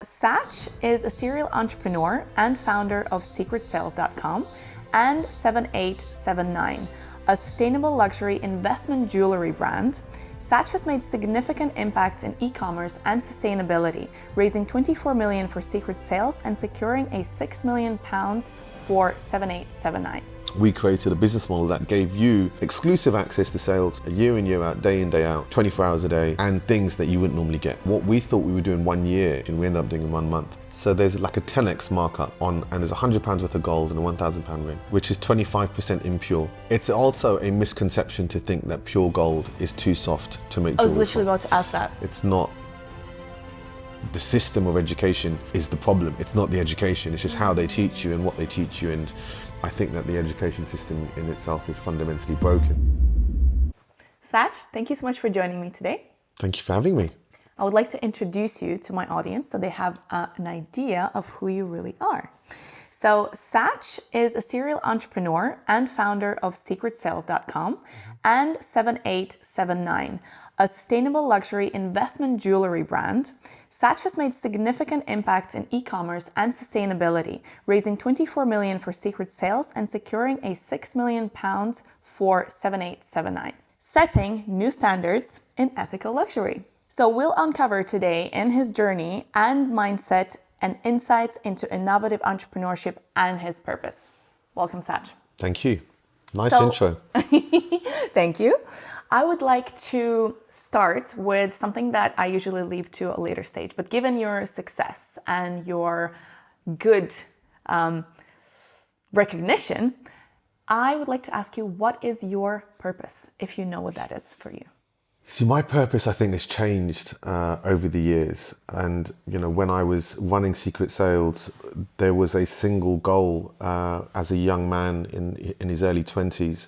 Sach is a serial entrepreneur and founder of secretsales.com and 7879, a sustainable luxury investment jewelry brand. Sach has made significant impacts in e-commerce and sustainability, raising 24 million for Secret Sales and securing a £6 million for 7879. We created a business model that gave you exclusive access to sales year in, year out, day in, day out, 24 hours a day, and things that you wouldn't normally get. What we thought we would do in 1 year, and we ended up doing in 1 month. So there's like a 10x markup on, and there's £100 worth of gold and a £1,000 ring, which is 25% impure. It's also a misconception to think that pure gold is too soft to make jewelry. I was literally about to ask that. It's not. The system of education is the problem. It's not the education, it's just how they teach you and what they teach you. And I think that the education system in itself is fundamentally broken. Sach, thank you so much for joining me today. Thank you for having me. I would like to introduce you to my audience so they have an idea of who you really are. So Sach is a serial entrepreneur and founder of secretsales.com and 7879, a sustainable luxury investment jewelry brand. Sach has made significant impacts in e-commerce and sustainability, raising 24 million for Secret Sales and securing a £6 million for 7879, setting new standards in ethical luxury. So we'll uncover today in his journey and mindset and insights into innovative entrepreneurship and his purpose. Welcome, Sach. Thank you. Nice intro. Thank you. I would like to start with something that I usually leave to a later stage, but given your success and your good recognition, I would like to ask you, what is your purpose, if you know what that is for you? See, my purpose, I think, has changed over the years. And, you know, when I was running Secret Sales, there was a single goal as a young man in his early 20s,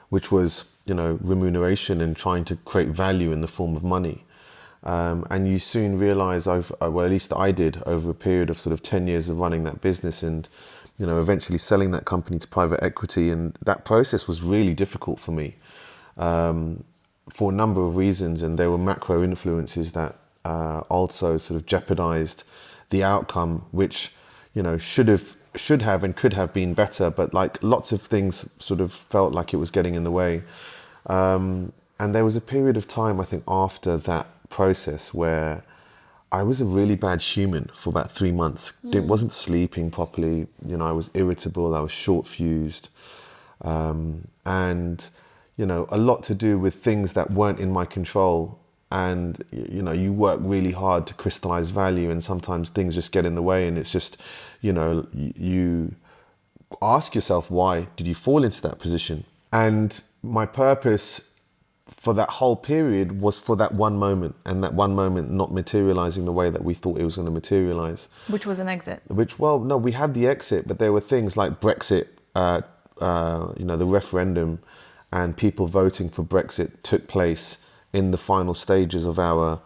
which was, you know, remuneration and trying to create value in the form of money. And you soon realize, well, at least I did, over a period of sort of 10 years of running that business and, you know, eventually selling that company to private equity. And that process was really difficult for me. For a number of reasons, and there were macro influences that also sort of jeopardized the outcome, which, you know, should have and could have been better, but like lots of things sort of felt like it was getting in the way. And there was a period of time, I think, after that process where I was a really bad human for about 3 months. It wasn't sleeping properly, you know, I was irritable, I was short-fused, and you know, a lot to do with things that weren't in my control. And, you know, you work really hard to crystallize value and sometimes things just get in the way. And it's just, you know, you ask yourself, why did you fall into that position? And my purpose for that whole period was for that one moment, and that one moment not materializing the way that we thought it was going to materialize. Which was an exit? Which, well, no, we had the exit, but there were things like Brexit, you know, the referendum, and people voting for Brexit took place in the final stages of our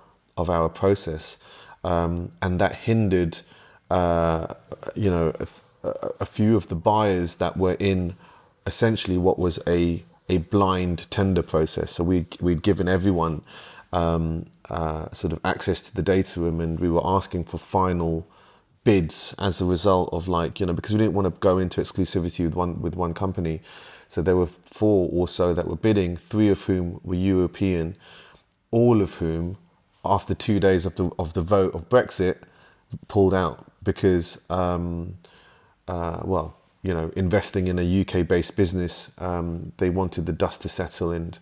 process, and that hindered, you know, a few of the buyers that were in essentially what was a blind tender process. So we'd given everyone sort of access to the data room, and we were asking for final bids as a result of, like, you know, because we didn't want to go into exclusivity with one company. So there were 4 or so that were bidding, 3 of whom were European, all of whom, after 2 days of the vote of Brexit, pulled out because, well, you know, investing in a UK-based business, they wanted the dust to settle, and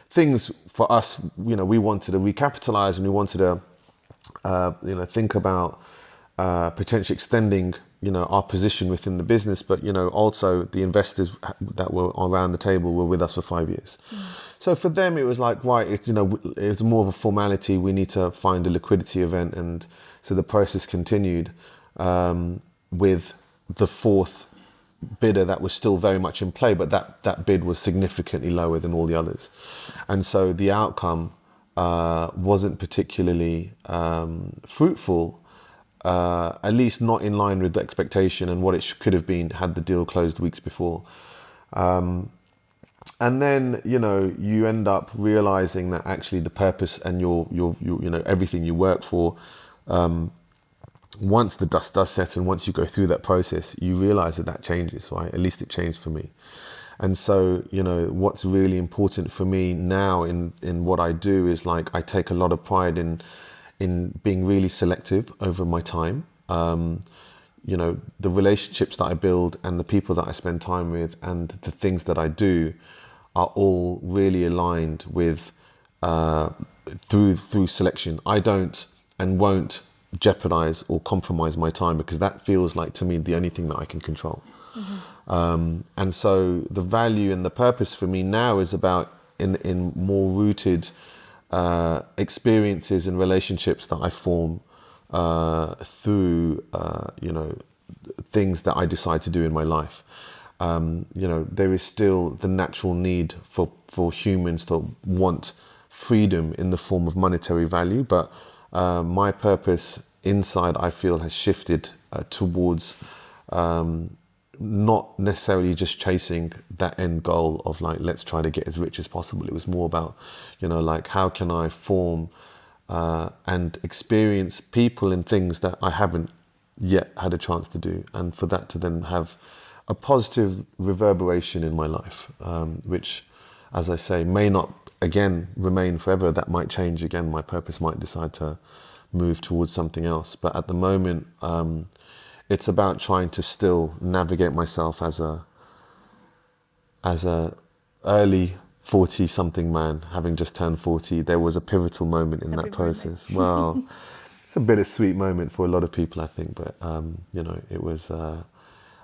things for us, you know, we wanted to recapitalize, and we wanted to, you know, think about potentially extending, you know, our position within the business, but, you know, also the investors that were around the table were with us for 5 years. So for them, it was like, right, you know, it's more of a formality. We need to find a liquidity event. And so the process continued with the 4th bidder that was still very much in play, but that bid was significantly lower than all the others. And so the outcome wasn't particularly fruitful, at least not in line with the expectation and what it could have been had the deal closed weeks before. And then, you know, you end up realizing that actually the purpose and your you know, everything you work for once the dust does settle, and once you go through that process, you realize that that changes, right? At least it changed for me. And so, you know, what's really important for me now in what I do is, like, I take a lot of pride in being really selective over my time. You know, the relationships that I build and the people that I spend time with and the things that I do are all really aligned with through selection. I don't and won't jeopardize or compromise my time, because that feels like, to me, the only thing that I can control. And so the value and the purpose for me now is about in more rooted experiences and relationships that I form through you know, things that I decide to do in my life. You know, there is still the natural need for humans to want freedom in the form of monetary value, but my purpose inside, I feel, has shifted towards not necessarily just chasing that end goal of, like, let's try to get as rich as possible. It was more about, you know, like, how can I form and experience people and things that I haven't yet had a chance to do, and for that to then have a positive reverberation in my life, which, as I say, may not again remain forever. That might change again. My purpose might decide to move towards something else, but at the moment it's about trying to still navigate myself as a early 40 something man, having just turned 40. There was a pivotal moment in that process. Well, it's a bittersweet moment for a lot of people, I think, but you know, it was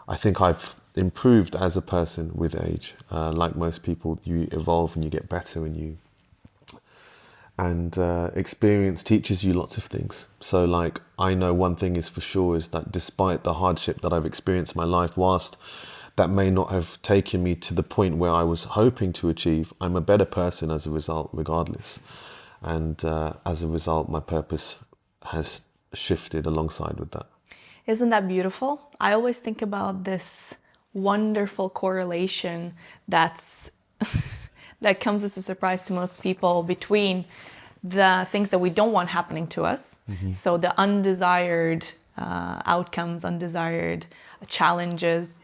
I think I've improved as a person with age. Like most people, you evolve and you get better, and experience teaches you lots of things. So, like, I know one thing is for sure, is that despite the hardship that I've experienced in my life, whilst that may not have taken me to the point where I was hoping to achieve, I'm a better person as a result, regardless. And as a result, my purpose has shifted alongside with that. Isn't that beautiful? I always think about this wonderful correlation that's that comes as a surprise to most people between the things that we don't want happening to us. So the undesired outcomes, undesired challenges,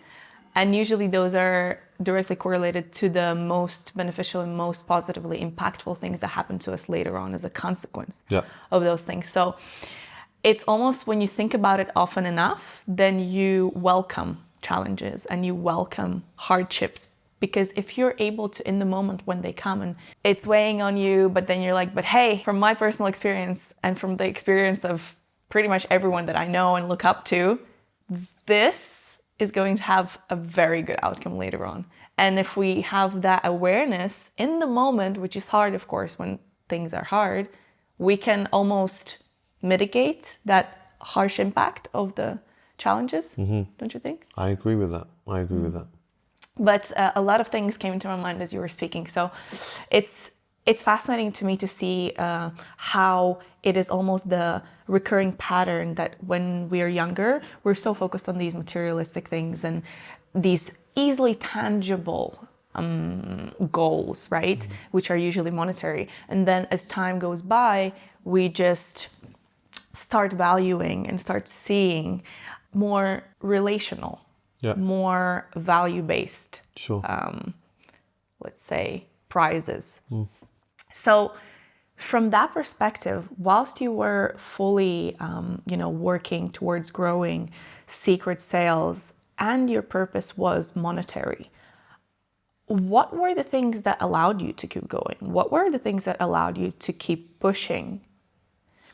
and usually those are directly correlated to the most beneficial and most positively impactful things that happen to us later on as a consequence of those things. So it's almost, when you think about it often enough, then you welcome challenges and you welcome hardships. Because if you're able to, in the moment when they come and it's weighing on you, but then you're like, but hey, from my personal experience and from the experience of pretty much everyone that I know and look up to, this is going to have a very good outcome later on. And if we have that awareness in the moment, which is hard, of course, when things are hard, we can almost mitigate that harsh impact of the challenges, don't you think? I agree with that. I agree with that. But a lot of things came into my mind as you were speaking. So it's fascinating to me to see how it is almost the recurring pattern that when we are younger, we're so focused on these materialistic things and these easily tangible goals, right? Which are usually monetary. And then as time goes by, we just start valuing and start seeing more relational, more value-based, let's say, prizes. So from that perspective, whilst you were fully, working towards growing Secret Sales and your purpose was monetary, what were the things that allowed you to keep going? What were the things that allowed you to keep pushing?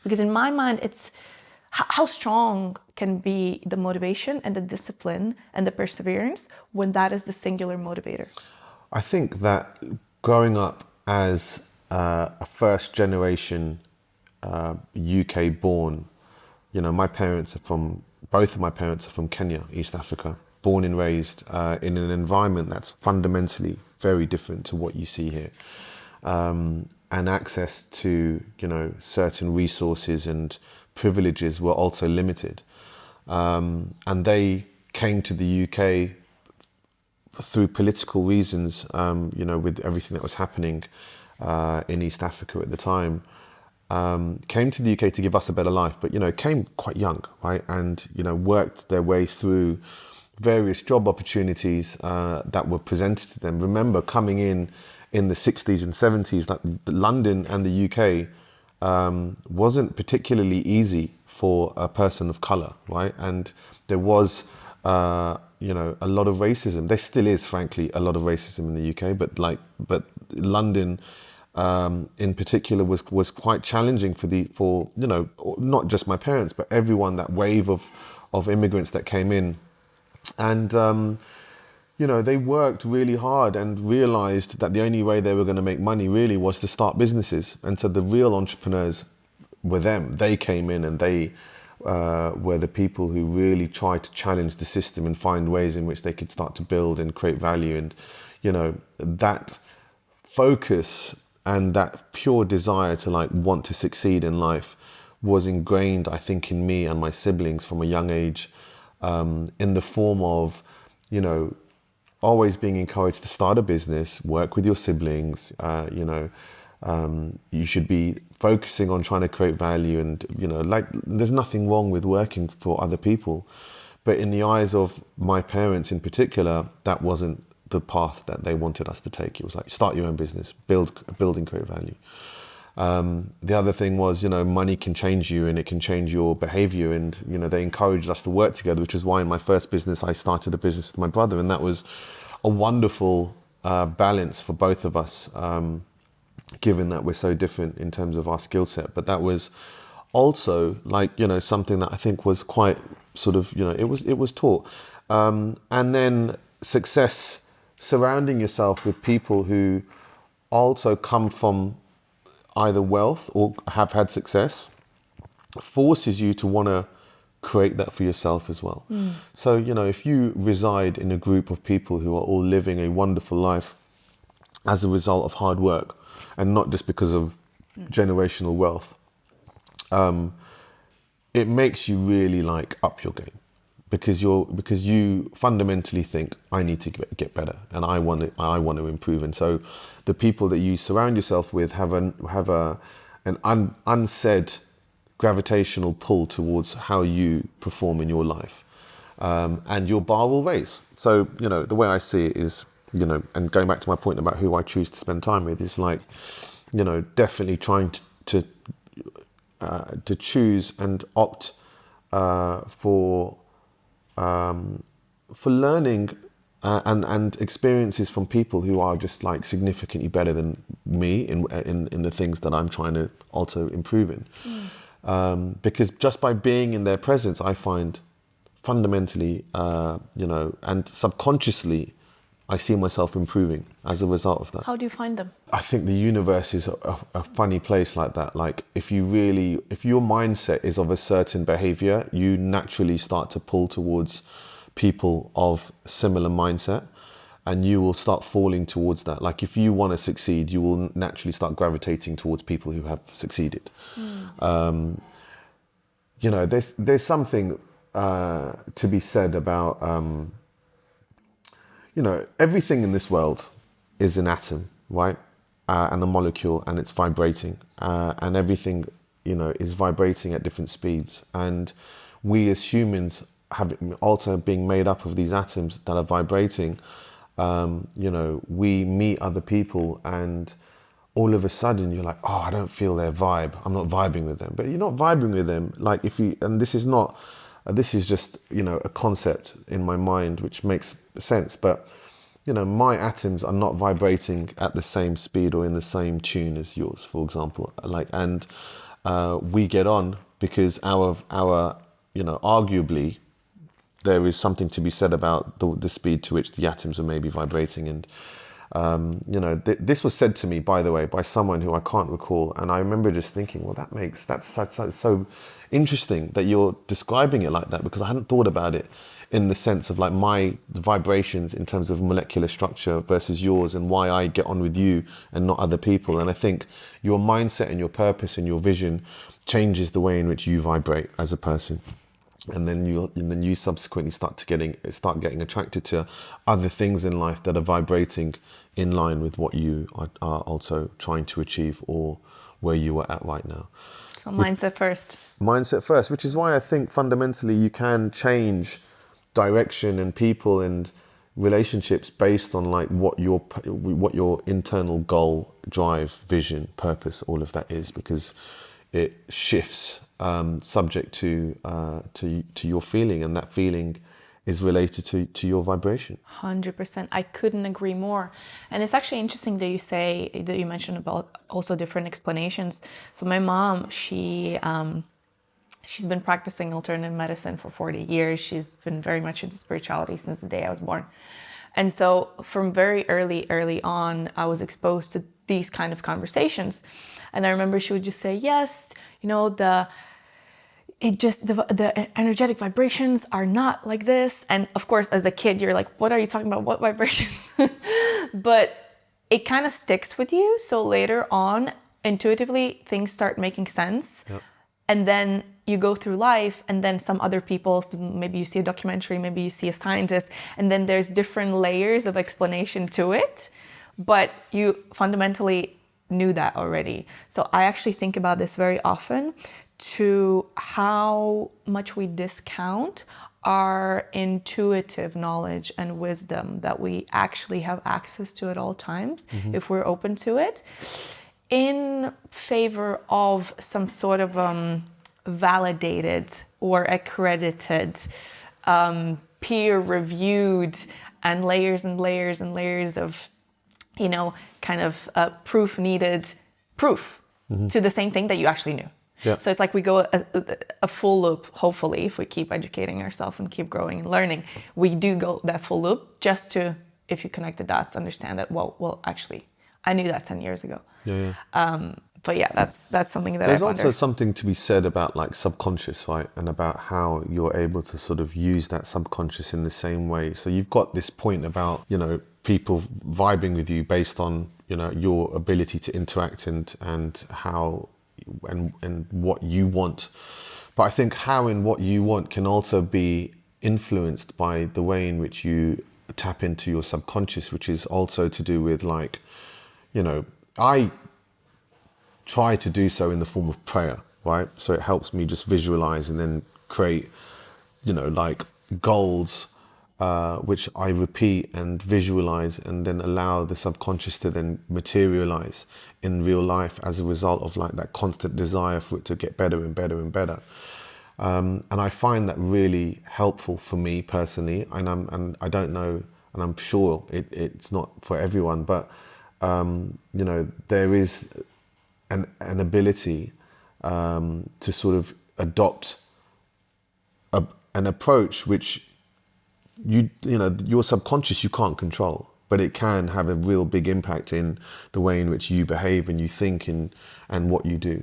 Because in my mind, it's how strong can be the motivation and the discipline and the perseverance when that is the singular motivator? I think that growing up as a first generation UK born, both of my parents are from Kenya, East Africa, born and raised in an environment that's fundamentally very different to what you see here. And access to, certain resources and privileges were also limited. And they came to the UK through political reasons, with everything that was happening in East Africa at the time. came to the UK to give us a better life, but, came quite young, right? And, worked their way through various job opportunities that were presented to them. Remember, coming in the 60s and 70s, like London and the UK wasn't particularly easy for a person of colour, right? And there was, a lot of racism. There still is, frankly, a lot of racism in the UK, but London in particular was quite challenging for not just my parents, but everyone, that wave of immigrants that came in. And, they worked really hard and realized that the only way they were going to make money really was to start businesses. And so the real entrepreneurs were them. They came in and they were the people who really tried to challenge the system and find ways in which they could start to build and create value. And, that focus and that pure desire to want to succeed in life was ingrained, I think, in me and my siblings from a young age, in the form of, always being encouraged to start a business, work with your siblings, you should be focusing on trying to create value. And, there's nothing wrong with working for other people. But in the eyes of my parents in particular, that wasn't the path that they wanted us to take. It was like, start your own business, build and create value. The other thing was, money can change you and it can change your behavior. And, they encouraged us to work together, which is why in my first business, I started a business with my brother. And that was a wonderful balance for both of us, given that we're so different in terms of our skill set. But that was also something that I think was quite sort of, it was taught. And then success, surrounding yourself with people who also come from either wealth or have had success, forces you to want to create that for yourself as well. So, if you reside in a group of people who are all living a wonderful life as a result of hard work and not just because of generational wealth, it makes you really up your game. Because you fundamentally think, I need to get better and I want to improve. And so the people that you surround yourself with have an unsaid gravitational pull towards how you perform in your life, and your bar will raise. So the way I see it is, and going back to my point about who I choose to spend time with, is definitely trying to choose and opt for learning and experiences from people who are just significantly better than me in the things that I'm trying to also improve in. Because just by being in their presence, I find fundamentally, and subconsciously, I see myself improving as a result of that. How do you find them? I think the universe is a funny place like that. If your mindset is of a certain behavior, you naturally start to pull towards people of similar mindset, and you will start falling towards that. If you want to succeed, you will naturally start gravitating towards people who have succeeded. There's something to be said about, everything in this world is an atom, right? And a molecule, and it's vibrating, and everything, is vibrating at different speeds. And we as humans have also being made up of these atoms that are vibrating. We meet other people and all of a sudden you're like, oh, I don't feel their vibe. I'm not vibing with them. But you're not vibing with them. This is just, a concept in my mind, which makes sense. But, my atoms are not vibrating at the same speed or in the same tune as yours, for example. We get on because our arguably, there is something to be said about the speed to which the atoms are maybe vibrating. And, this was said to me, by the way, by someone who I can't recall. And I remember just thinking, well, that's so interesting that you're describing it like that, because I hadn't thought about it in the sense of my vibrations in terms of molecular structure versus yours, and why I get on with you and not other people. And I think your mindset and your purpose and your vision changes the way in which you vibrate as a person. And then you subsequently start getting attracted to other things in life that are vibrating in line with what you are also trying to achieve or where you are at right now. So mindset first. Mindset first, which is why I think fundamentally you can change direction and people and relationships based on like what your internal goal, drive, vision, purpose, all of that is, because it shifts subject to your feeling, and that feeling is related to your vibration. 100%. I couldn't agree more. And it's actually interesting that you mentioned about also different explanations. So my mom, she's been practicing alternative medicine for 40 years. She's been very much into spirituality since the day I was born. And so from very early on, I was exposed to these kind of conversations. And I remember she would just say, yes, the energetic vibrations are not like this. And of course, as a kid, you're like, what are you talking about? What vibrations? But it kind of sticks with you. So later on, intuitively, things start making sense. Yep. And then you go through life, and then some other people, maybe you see a documentary, maybe you see a scientist, and then there's different layers of explanation to it. But you fundamentally knew that already. So I actually think about this very often, to how much we discount our intuitive knowledge and wisdom that we actually have access to at all times, if we're open to it, in favor of some sort of validated or accredited, peer-reviewed, and layers and layers and layers of, kind of proof to the same thing that you actually knew. Yeah. So it's like we go a full loop, hopefully, if we keep educating ourselves and keep growing and learning. We do go that full loop just to, if you connect the dots, understand that, well, actually, I knew that 10 years ago. Yeah. But yeah, that's something that There's I wonder. also something to be said about like subconscious, right? And about how you're able to sort of use that subconscious in the same way. So you've got this point about, people vibing with you based on, your ability to interact and how and what you want. But I think how and what you want can also be influenced by the way in which you tap into your subconscious, which is also to do with like, I try to do so in the form of prayer, right? So it helps me just visualize and then create, like goals, which I repeat and visualize, and then allow the subconscious to then materialize in real life as a result of like that constant desire for it to get better and better and better. And I find that really helpful for me personally. And I don't know, and I'm sure it's not for everyone, but there is an ability to sort of adopt an approach which your subconscious you can't control, but it can have a real big impact in the way in which you behave and you think and what you do.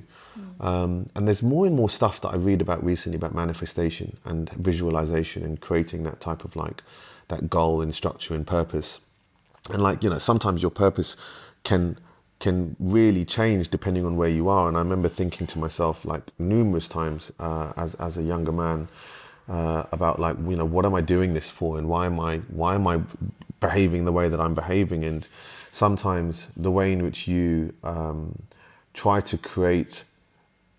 And there's more and more stuff that I read about recently about manifestation and visualization and creating that type of like that goal and structure and purpose. And like, sometimes your purpose can really change depending on where you are. And I remember thinking to myself like numerous times as a younger man, about like, what am I doing this for, and why am I behaving the way that I'm behaving? And sometimes the way in which you try to create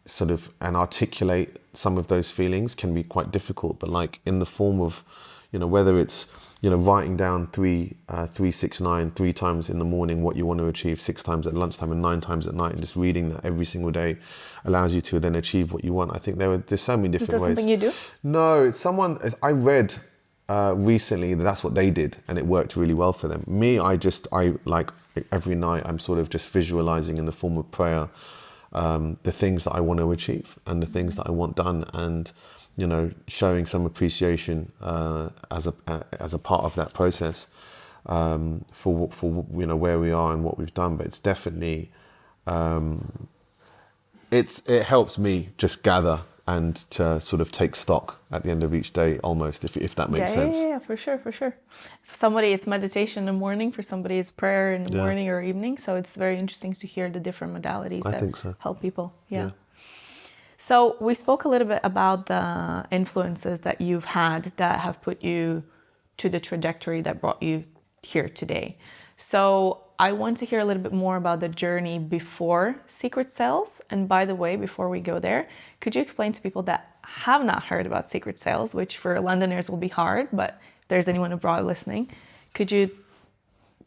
sort of and articulate some of those feelings can be quite difficult, but like in the form of, whether it's, writing down 3, 6, 9, 3 times in the morning what you want to achieve, 6 times at lunchtime and 9 times at night, and just reading that every single day allows you to then achieve what you want. I think there's so many different ways. Is that something you do? No, it's someone I read recently that's what they did, and it worked really well for them. Me, I like every night I'm sort of just visualizing in the form of prayer the things that I want to achieve and the things that I want done, and showing some appreciation as a part of that process for where we are and what we've done. But it's definitely it helps me just gather and to sort of take stock at the end of each day, almost, if that makes sense. Yeah, for sure. For somebody, it's meditation in the morning. For somebody, it's prayer in the morning or evening. So it's very interesting to hear the different modalities that help people. Yeah. So we spoke a little bit about the influences that you've had that have put you to the trajectory that brought you here today. So I want to hear a little bit more about the journey before Secret Sales. And by the way, before we go there, could you explain to people that have not heard about Secret Sales, which for Londoners will be hard, but if there's anyone abroad listening, could you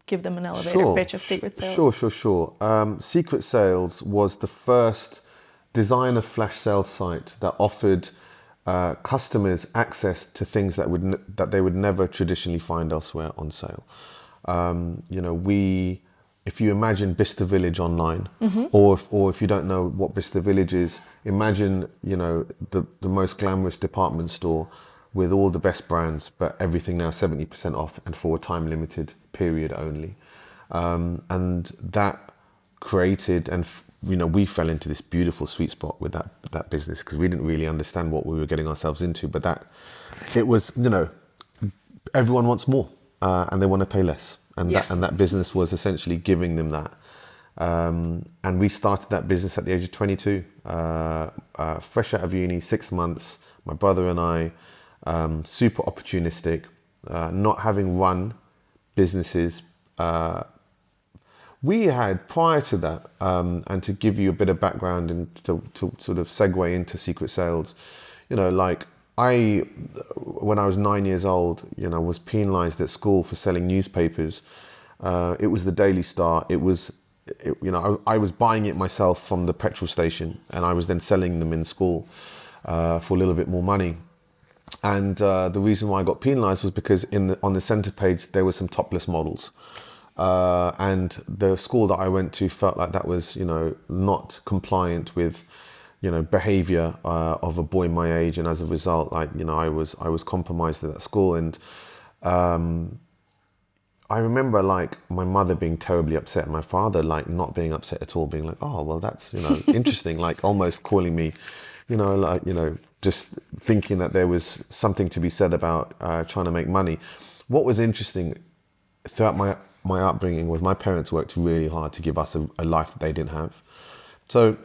give them an elevator pitch of Secret Sales? Sure. Secret Sales was the first designer flash sale site that offered customers access to things that they would never traditionally find elsewhere on sale. If you imagine Bicester Village online, or if you don't know what Bicester Village is, imagine the most glamorous department store with all the best brands, but everything now 70% off and for a time limited period only. And that created, and we fell into this beautiful sweet spot with that business because we didn't really understand what we were getting ourselves into. But it was, everyone wants more and they want to pay less. And that business was essentially giving them that. And we started that business at the age of 22, fresh out of uni, 6 months, my brother and I, super opportunistic, not having run businesses. We had prior to that, and to give you a bit of background and to sort of segue into Secret Sales, when I was 9 years old, was penalised at school for selling newspapers. It was the Daily Star. I was buying it myself from the petrol station, and I was then selling them in school for a little bit more money. And the reason why I got penalised was because on the centre page there were some topless models. And the school that I went to felt like that was, not compliant with, behaviour of a boy my age, and as a result, I was compromised at that school. And I remember my mother being terribly upset, and my father not being upset at all, being like, "Oh, well, that's interesting," almost calling me, just thinking that there was something to be said about trying to make money. What was interesting throughout my upbringing was my parents worked really hard to give us a life that they didn't have. So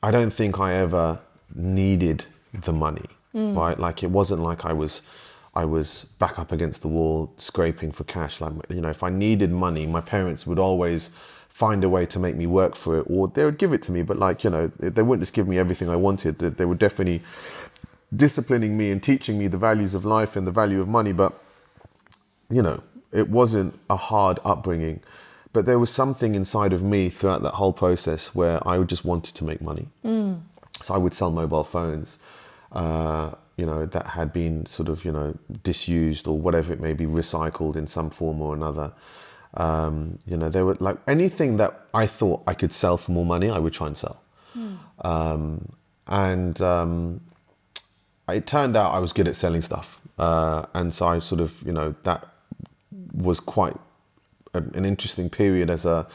I don't think I ever needed the money, right? It wasn't like I was back up against the wall scraping for cash. If I needed money, my parents would always find a way to make me work for it, or they would give it to me. But they wouldn't just give me everything I wanted. They were definitely disciplining me and teaching me the values of life and the value of money. But, it wasn't a hard upbringing, but there was something inside of me throughout that whole process where I just wanted to make money. So I would sell mobile phones, that had been sort of, disused or whatever it may be, recycled in some form or another. They were anything that I thought I could sell for more money, I would try and sell. It turned out I was good at selling stuff. And so I sort of, that was quite an interesting period as a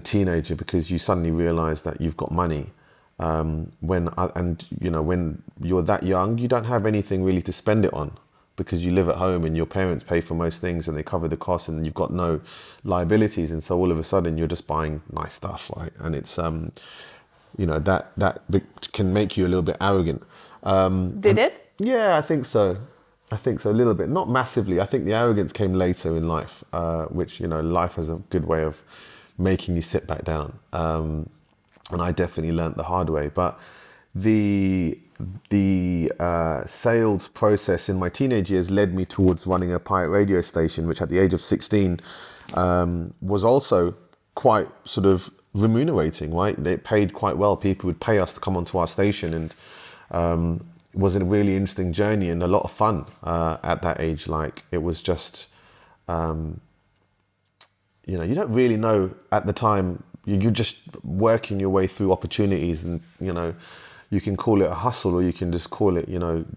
teenager, because you suddenly realize that you've got money. When you're that young, you don't have anything really to spend it on, because you live at home and your parents pay for most things and they cover the costs, and you've got no liabilities. And so all of a sudden you're just buying nice stuff, right? And it's, that can make you a little bit arrogant. Did it? Yeah, I think so, a little bit. Not massively. I think the arrogance came later in life, which, life has a good way of making you sit back down. And I definitely learnt the hard way. But the sales process in my teenage years led me towards running a pirate radio station, which at the age of 16 was also quite sort of remunerating, right? It paid quite well. People would pay us to come onto our station, and was a really interesting journey and a lot of fun at that age. It was just, you don't really know at the time. You're just working your way through opportunities, and, you can call it a hustle, or you can just call it,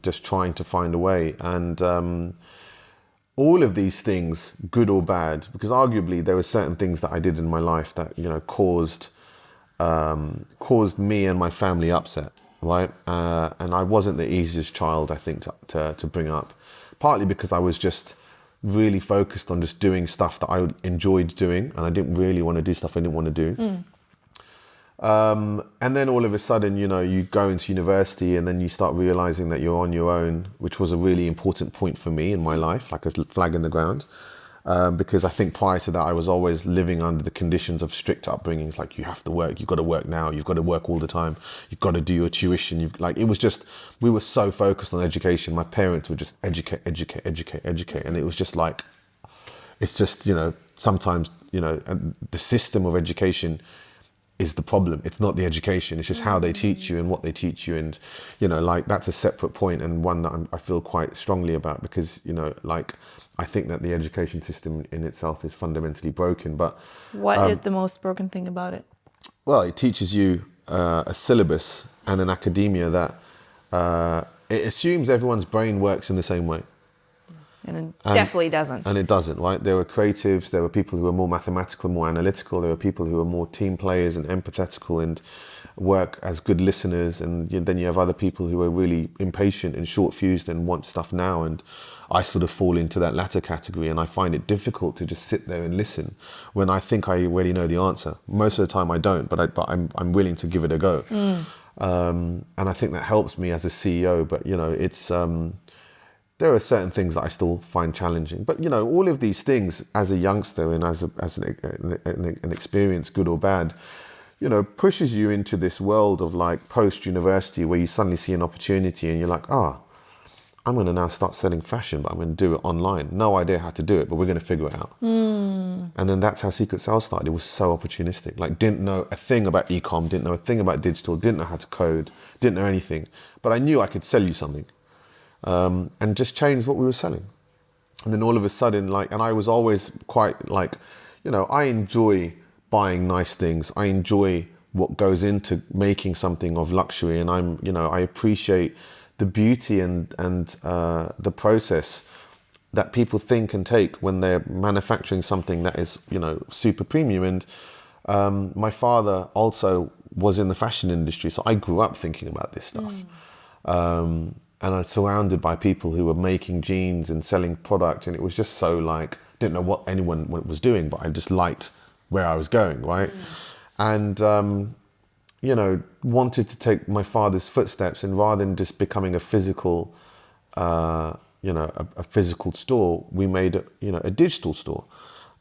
just trying to find a way. And all of these things, good or bad, because arguably there were certain things that I did in my life that, caused me and my family upset. Right, and I wasn't the easiest child, I think, to bring up, partly because I was just really focused on just doing stuff that I enjoyed doing, and I didn't really want to do stuff I didn't want to do. And then all of a sudden, you go into university, and then you start realizing that you're on your own, which was a really important point for me in my life, like a flag in the ground. because I think prior to that, I was always living under the conditions of strict upbringings. Like, you have to work, you've got to work now, you've got to work all the time, you've got to do your tuition. It was just, we were so focused on education. My parents would just educate. And it was just like, it's just, sometimes, the system of education is the problem. It's not the education. It's just how they teach you and what they teach you. And, that's a separate point, and one that I feel quite strongly about, because, I think that the education system in itself is fundamentally broken. But what is the most broken thing about it? well, it teaches you a syllabus and an academia that it assumes everyone's brain works in the same way. And it definitely doesn't. And it doesn't, right? There were creatives, there were people who were more mathematical, more analytical, there were people who were more team players and empathetical and work as good listeners, and then you have other people who are really impatient and short-fused and want stuff now, and I sort of fall into that latter category, and I find it difficult to just sit there and listen when I think I already know the answer. Most of the time I don't, but I'm willing to give it a go. And I think that helps me as a CEO, but it's... there are certain things that I still find challenging, but all of these things as a youngster and as an experience, good or bad, pushes you into this world of like post-university where you suddenly see an opportunity and you're like, I'm going to now start selling fashion, but I'm going to do it online. No idea how to do it, but we're going to figure it out. And then that's how Secret Sales started. It was so opportunistic. Like, didn't know a thing about e-com, didn't know a thing about digital, didn't know how to code, didn't know anything, but I knew I could sell you something. And just changed what we were selling. And then all of a sudden, and I was always quite I enjoy buying nice things. I enjoy what goes into making something of luxury. And I appreciate the beauty and the process that people think and take when they're manufacturing something that is, super premium. And my father also was in the fashion industry. So I grew up thinking about this stuff. And I was surrounded by people who were making jeans and selling product. And it was just so didn't know what anyone was doing, but I just liked where I was going, right? And, wanted to take my father's footsteps, and rather than just becoming a physical, a physical store, we made a digital store.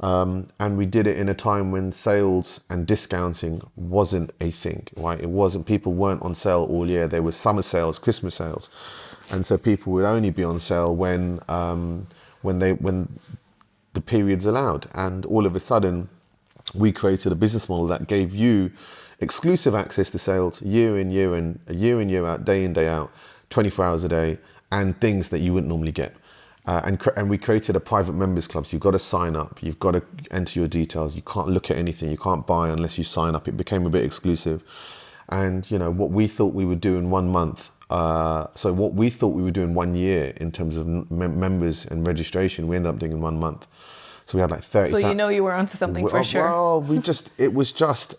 And we did it in a time when sales and discounting wasn't a thing, right? It wasn't, people weren't on sale all year. There were summer sales, Christmas sales. And so people would only be on sale when the periods allowed. And all of a sudden we created a business model that gave you exclusive access to sales year in, year out, day in, day out, 24 hours a day, and things that you wouldn't normally get. And we created a private members club. So you've got to sign up. You've got to enter your details. You can't look at anything. You can't buy unless you sign up. It became a bit exclusive. And, what we thought we would do in 1 month. So what we thought we would do in 1 year in terms of members and registration, we ended up doing in 1 month. So we had 30. So you were onto something for sure. Well, it was just,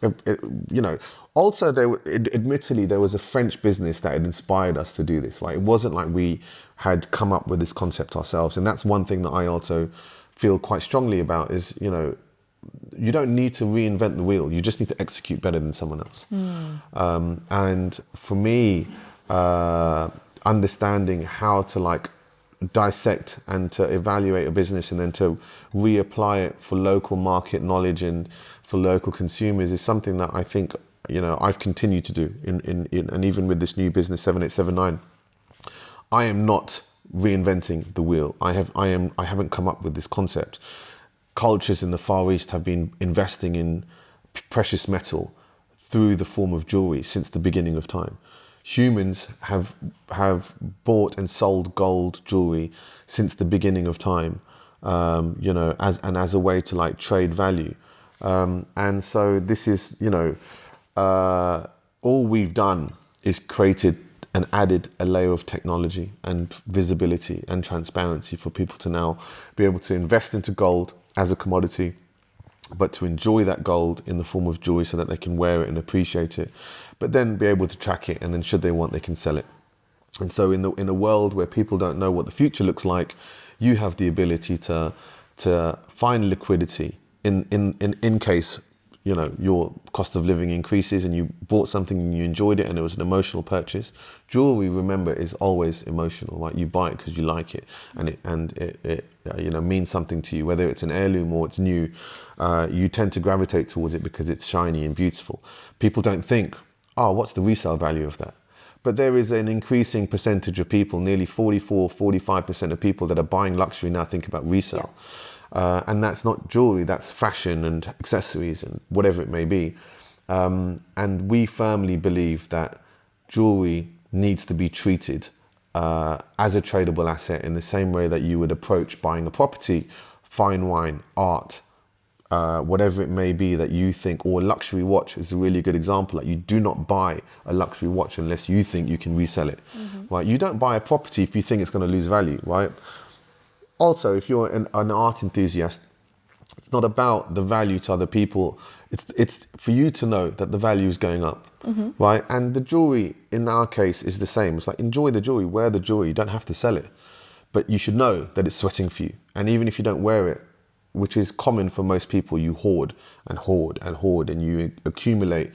Also, admittedly, there was a French business that had inspired us to do this, right? It wasn't like we had come up with this concept ourselves. And that's one thing that I also feel quite strongly about is, you don't need to reinvent the wheel. You just need to execute better than someone else. And for me, understanding how to dissect and to evaluate a business and then to reapply it for local market knowledge and for local consumers is something that I think I've continued to do in and even with this new business 7879. I am not reinventing the wheel. I haven't come up with this concept. Cultures in the Far East have been investing in precious metal through the form of jewelry since the beginning of time. Humans have bought and sold gold jewelry since the beginning of time, as a way to trade value. And so this is, all we've done is created and added a layer of technology and visibility and transparency for people to now be able to invest into gold as a commodity, but to enjoy that gold in the form of jewelry so that they can wear it and appreciate it, but then be able to track it, and then should they want, they can sell it. And so in a world where people don't know what the future looks like, you have the ability to find liquidity in case your cost of living increases and you bought something and you enjoyed it and it was an emotional purchase. Jewelry, remember, is always emotional, right? You buy it because you like it and it means something to you, whether it's an heirloom or it's new. You tend to gravitate towards it because it's shiny and beautiful. People don't think, oh, what's the resale value of that? But there is an increasing percentage of people, nearly 45% of people that are buying luxury now think about resale. And that's not jewelry, that's fashion and accessories and whatever it may be. And we firmly believe that jewelry needs to be treated as a tradable asset in the same way that you would approach buying a property, fine wine, art, whatever it may be that you think, or a luxury watch is a really good example. Like, you do not buy a luxury watch unless you think you can resell it, right? You don't buy a property if you think it's going to lose value, right? Also, if you're an art enthusiast, it's not about the value to other people. It's for you to know that the value is going up, right? And the jewelry, in our case, is the same. It's like, enjoy the jewelry, wear the jewelry. You don't have to sell it, but you should know that it's sweating for you. And even if you don't wear it, which is common for most people, you hoard and hoard and hoard, and you accumulate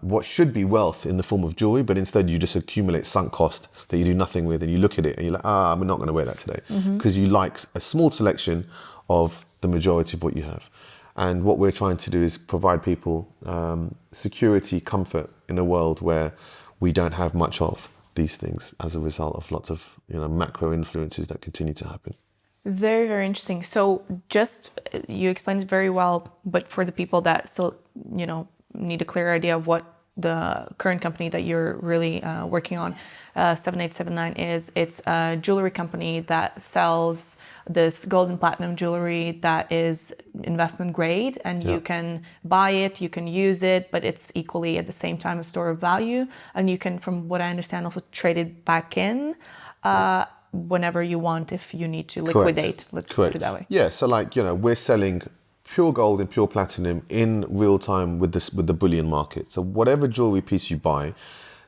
what should be wealth in the form of jewelry, but instead you just accumulate sunk cost that you do nothing with, and you look at it and you're like, I'm not going to wear that today, because you like a small selection of the majority of what you have. And what we're trying to do is provide people security, comfort in a world where we don't have much of these things as a result of lots of macro influences that continue to happen. Very, very interesting. So just, you explained it very well, but for the people that still, need a clear idea of what the current company that you're really working on, 7879 is, it's a jewelry company that sells this gold and platinum jewelry that is investment grade, and you can buy it, you can use it, but it's equally at the same time a store of value. And you can, from what I understand, also trade it back in whenever you want, if you need to liquidate. Let's put it that way. Yeah, so we're selling pure gold and pure platinum in real time with the bullion market. So whatever jewelry piece you buy,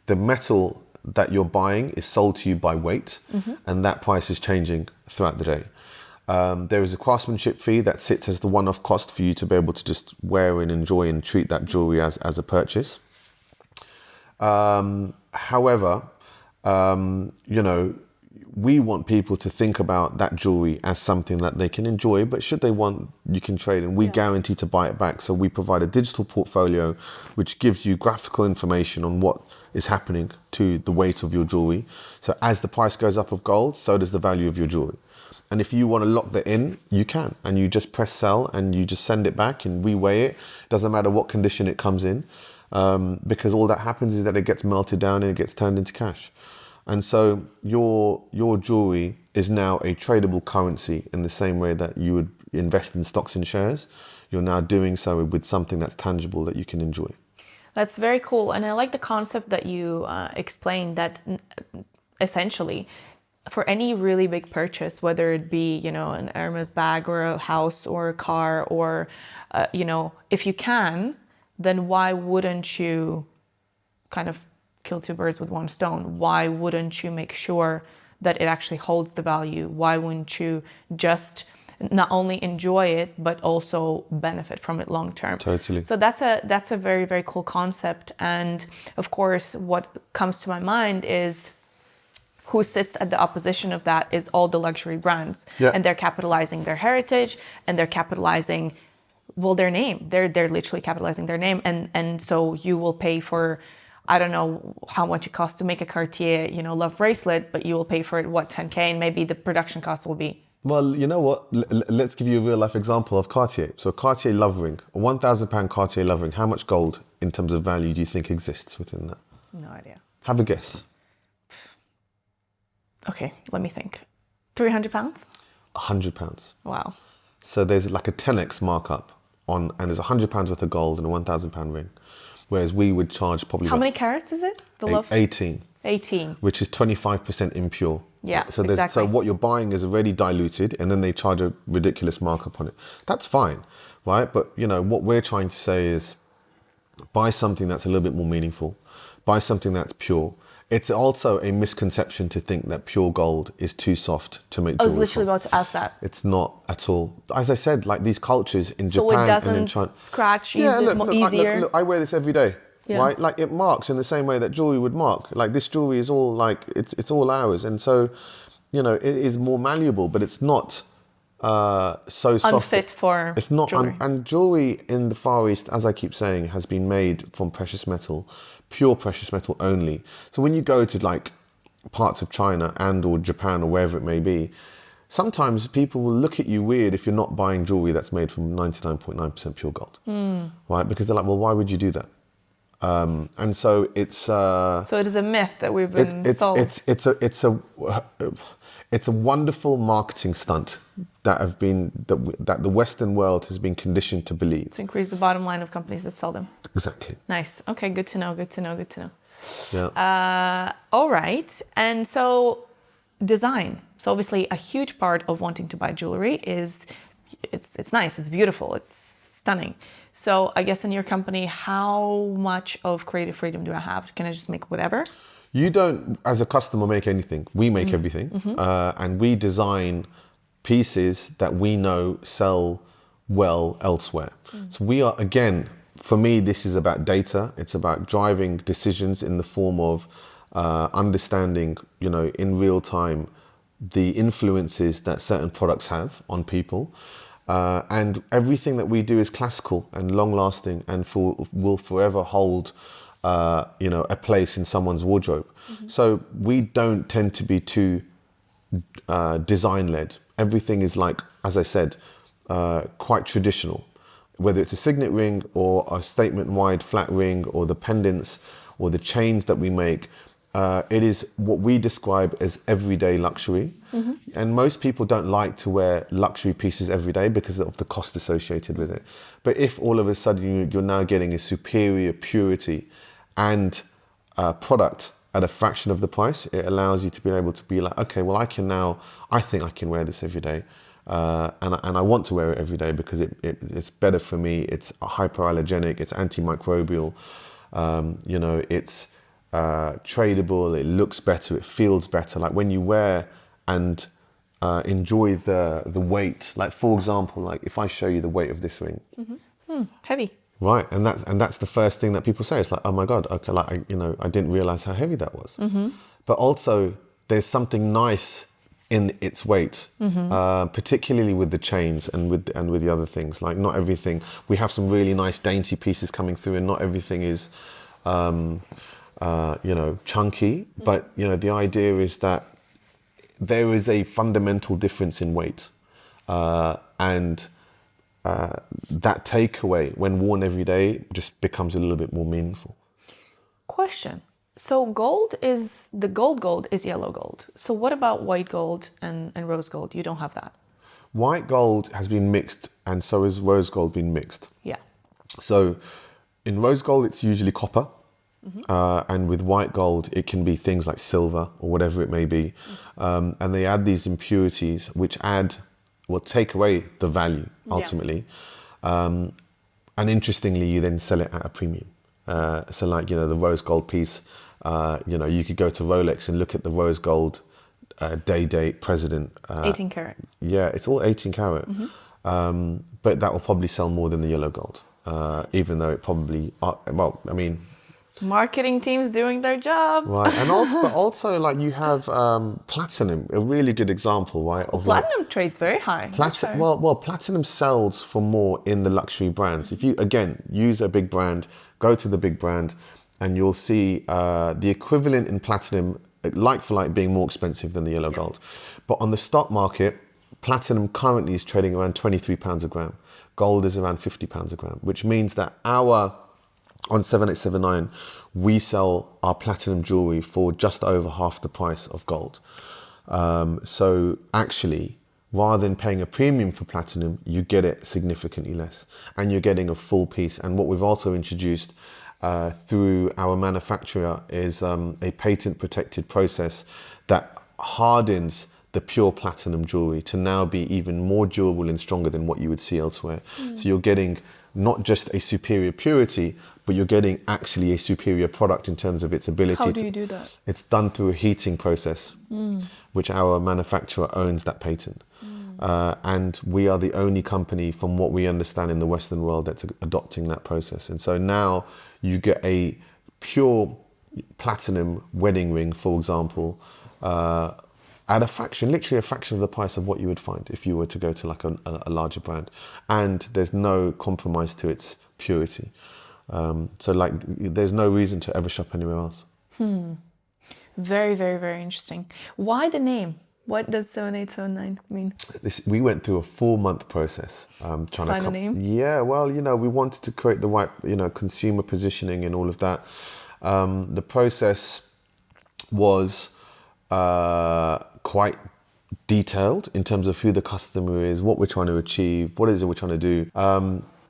the metal that you're buying is sold to you by weight, and that price is changing throughout the day. There is a craftsmanship fee that sits as the one-off cost for you to be able to just wear and enjoy and treat that jewelry as a purchase. However, we want people to think about that jewelry as something that they can enjoy, but should they want, you can trade, and we guarantee to buy it back. So we provide a digital portfolio which gives you graphical information on what is happening to the weight of your jewelry. So as the price goes up of gold, so does the value of your jewelry. And if you want to lock that in, you can, and you just press sell and you just send it back and we weigh it. Doesn't matter what condition it comes in, because all that happens is that it gets melted down and it gets turned into cash. And so your jewelry is now a tradable currency in the same way that you would invest in stocks and shares. You're now doing so with something that's tangible that you can enjoy. That's very cool. And I like the concept that you explained, that essentially for any really big purchase, whether it be, an Hermes bag or a house or a car or, if you can, then why wouldn't you kind of kill two birds with one stone? Why wouldn't you make sure that it actually holds the value? Why wouldn't you just not only enjoy it, but also benefit from it long term? Totally. So that's a very, very cool concept. And of course, what comes to my mind is who sits at the opposition of that is all the luxury brands. And they're capitalizing their heritage, and they're capitalizing, their name. They're literally capitalizing their name. And so you will pay for, I don't know how much it costs to make a Cartier, love bracelet, but you will pay for it, $10K, and maybe the production cost will be. Well, you know what? Let's give you a real life example of Cartier. So Cartier love ring, a £1,000 Cartier love ring. How much gold in terms of value do you think exists within that? No idea. Have a guess. Okay, let me think. £300? £100. Wow. So there's like a 10x markup and there's £100 worth of gold and a £1,000 ring. Whereas we would charge probably... How many carats is it? 18. 18. Which is 25% impure. Yeah, so exactly. So what you're buying is already diluted, and then they charge a ridiculous markup on it. That's fine, right? But, what we're trying to say is buy something that's a little bit more meaningful. Buy something that's pure. It's also a misconception to think that pure gold is too soft to make I was jewelry literally from. about to ask that. It's not at all. As I said, like these cultures in So Japan it and in doesn't China. scratch Yeah, easier? look, I wear this every day, Yeah. right? Like it marks in the same way that jewelry would mark. Like this jewelry is all like, it's all ours. And so, you know, it is more malleable, but it's not so soft. Unfit for It's not, jewelry. and jewelry in the Far East, as I keep saying, has been made from precious metal, pure precious metal only. So when you go to like parts of China and or Japan or wherever it may be, sometimes people will look at you weird if you're not buying jewelry that's made from 99.9% pure gold, right? Because they're like, well, why would you do that? And so it's So it is a myth that we've been sold. it's a wonderful marketing stunt that the Western world has been conditioned to believe. To increase the bottom line of companies that sell them. Exactly. Nice. Okay, good to know, good to know, good to know. Yeah. All right. And so design. So obviously a huge part of wanting to buy jewelry is it's nice, it's beautiful, it's stunning. So I guess in your company, how much of creative freedom do I have? Can I just make whatever? You don't, as a customer, make anything. We make everything. And we design pieces that we know sell well elsewhere. So we are, again, for me, this is about data. It's about driving decisions in the form of understanding, you know, in real time, the influences that certain products have on people. And everything that we do is classical and long lasting and will forever hold you know, a place in someone's wardrobe. So we don't tend to be too design led. Everything is like, as I said, quite traditional. Whether it's a signet ring or a statement wide flat ring or the pendants or the chains that we make, it is what we describe as everyday luxury. And most people don't like to wear luxury pieces every day because of the cost associated with it. But if all of a sudden you're now getting a superior purity and product at a fraction of the price, it allows you to be able to be like, okay, well, I think I can wear this every day. And I want to wear it every day because it's better for me. It's hypoallergenic, it's antimicrobial, you know, it's tradable, it looks better, it feels better. Like when you wear and enjoy the weight, like for example, like if I show you the weight of this ring. Heavy. Right, and that's the first thing that people say. It's like, oh my God, okay, like I didn't realize how heavy that was. But also, there's something nice in its weight, particularly with the chains and with the other things. Like not everything. We have some really nice dainty pieces coming through, and not everything is, you know, chunky. But you know, the idea is that there is a fundamental difference in weight, and that takeaway, when worn every day, just becomes a little bit more meaningful. Question. So gold is yellow gold. So what about white gold and rose gold? You don't have that. White gold has been mixed, and so has rose gold been mixed. Yeah. So in rose gold, it's usually copper. And with white gold, it can be things like silver or whatever it may be. And they add these impurities which will take away the value ultimately. And interestingly, you then sell it at a premium. So like, you know, the rose gold piece, you know, you could go to Rolex and look at the rose gold day-date president. 18 karat. Yeah, it's all 18 karat. But that will probably sell more than the yellow gold, even though it probably, well, I mean, marketing teams doing their job. Right, and also like you have platinum, a really good example, right? Of Platinum trades very high. Well, platinum sells for more in the luxury brands. If you, again, use a big brand, go to the big brand, and you'll see the equivalent in platinum, like for like, being more expensive than the yellow gold. But on the stock market, platinum currently is trading around £23 a gram. Gold is around £50 a gram, which means that on 7879, we sell our platinum jewelry for just over half the price of gold. So actually, rather than paying a premium for platinum, you get it significantly less, and you're getting a full piece. And what we've also introduced through our manufacturer is a patent-protected process that hardens the pure platinum jewelry to now be even more durable and stronger than what you would see elsewhere. So you're getting not just a superior purity, but you're getting actually a superior product in terms of its ability. How do you do that? It's done through a heating process, which our manufacturer owns that patent. And we are the only company, from what we understand in the Western world, that's adopting that process. And so now you get a pure platinum wedding ring, for example, at a fraction, literally a fraction of the price of what you would find if you were to go to like a larger brand. And there's no compromise to its purity. So like, there's no reason to ever shop anywhere else. Very, very, very interesting. Why the name? What does 7879 mean? We went through a 4-month process trying to find a name? Yeah, well, we wanted to create the right, consumer positioning and all of that. The process was quite detailed in terms of who the customer is, what we're trying to achieve, what is it we're trying to do.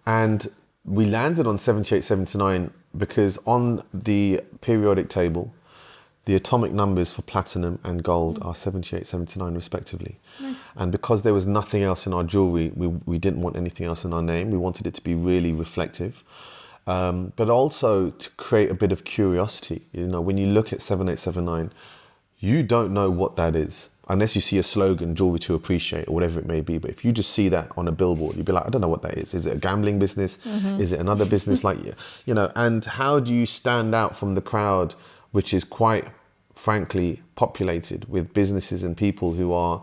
And we landed on 7879 because on the periodic table, the atomic numbers for platinum and gold are 78, 79 respectively. Nice. And because there was nothing else in our jewelry, we didn't want anything else in our name. We wanted it to be really reflective. But also to create a bit of curiosity. When you look at 7879, you don't know what that is, unless you see a slogan, jewelry to appreciate, or whatever it may be. But if you just see that on a billboard, you'd be like, I don't know what that is. Is it a gambling business? Is it another business? And how do you stand out from the crowd, which is quite, frankly, populated with businesses and people who are,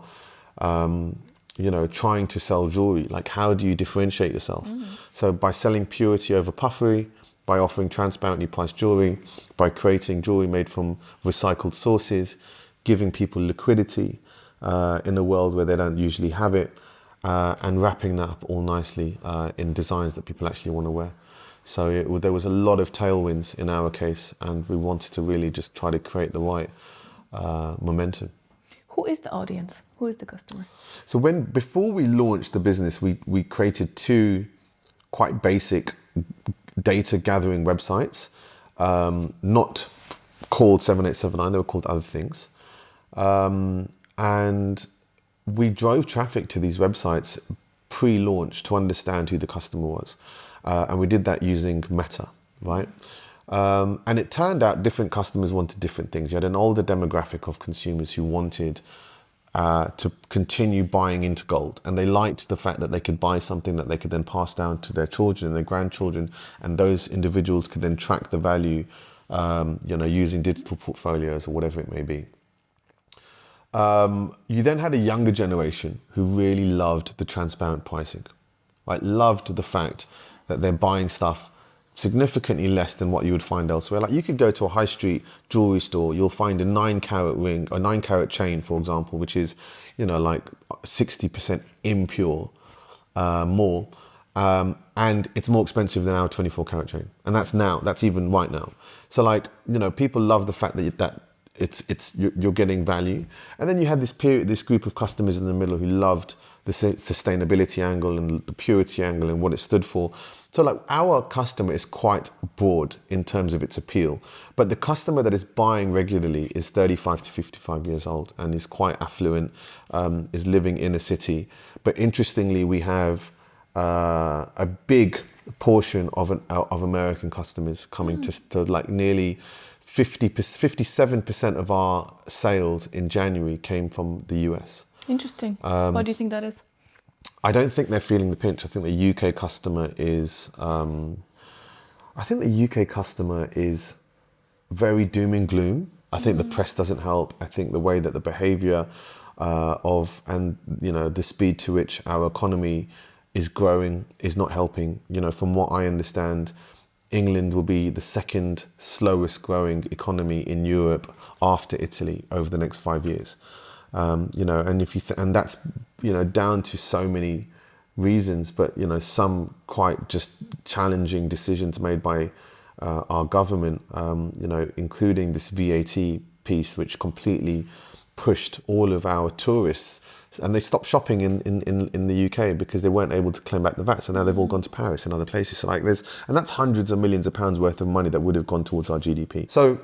trying to sell jewelry? Like, how do you differentiate yourself? So by selling purity over puffery, by offering transparently priced jewelry, by creating jewelry made from recycled sources, giving people liquidity in a world where they don't usually have it, and wrapping that up all nicely in designs that people actually want to wear. So there was a lot of tailwinds in our case, and we wanted to really just try to create the right momentum. Who is the audience? Who is the customer? So before we launched the business, we created 2 quite basic data gathering websites, not called 7879, they were called other things. And we drove traffic to these websites pre-launch to understand who the customer was. And we did that using Meta, right? And it turned out different customers wanted different things. You had an older demographic of consumers who wanted to continue buying into gold. And they liked the fact that they could buy something that they could then pass down to their children and their grandchildren. And those individuals could then track the value, using digital portfolios or whatever it may be. You then had a younger generation who really loved the transparent pricing, right? Loved the fact that they're buying stuff significantly less than what you would find elsewhere. Like, you could go to a high street jewelry store, you'll find a 9-carat ring, a 9-carat chain, for example, which is, like 60% impure, more. And it's more expensive than our 24-carat chain. And that's even right now. So people love the fact that you're getting value. And then you had this group of customers in the middle who loved the sustainability angle and the purity angle and what it stood for. So our customer is quite broad in terms of its appeal, but the customer that is buying regularly is 35 to 55 years old and is quite affluent, is living in a city. But interestingly, we have a big portion of American customers coming to nearly 57% of our sales in January came from the US. Interesting. Why do you think that is? I don't think they're feeling the pinch. I think the UK customer is, very doom and gloom. I think the press doesn't help. I think the way that the behavior the speed to which our economy is growing is not helping. From what I understand, England will be the second slowest growing economy in Europe after Italy over the next 5 years. And if you and that's down to so many reasons, but some quite just challenging decisions made by our government, including this VAT piece, which completely pushed all of our tourists, and they stopped shopping in the UK because they weren't able to claim back the VAT. So now they've all gone to Paris and other places. So and that's hundreds of millions of pounds worth of money that would have gone towards our GDP. So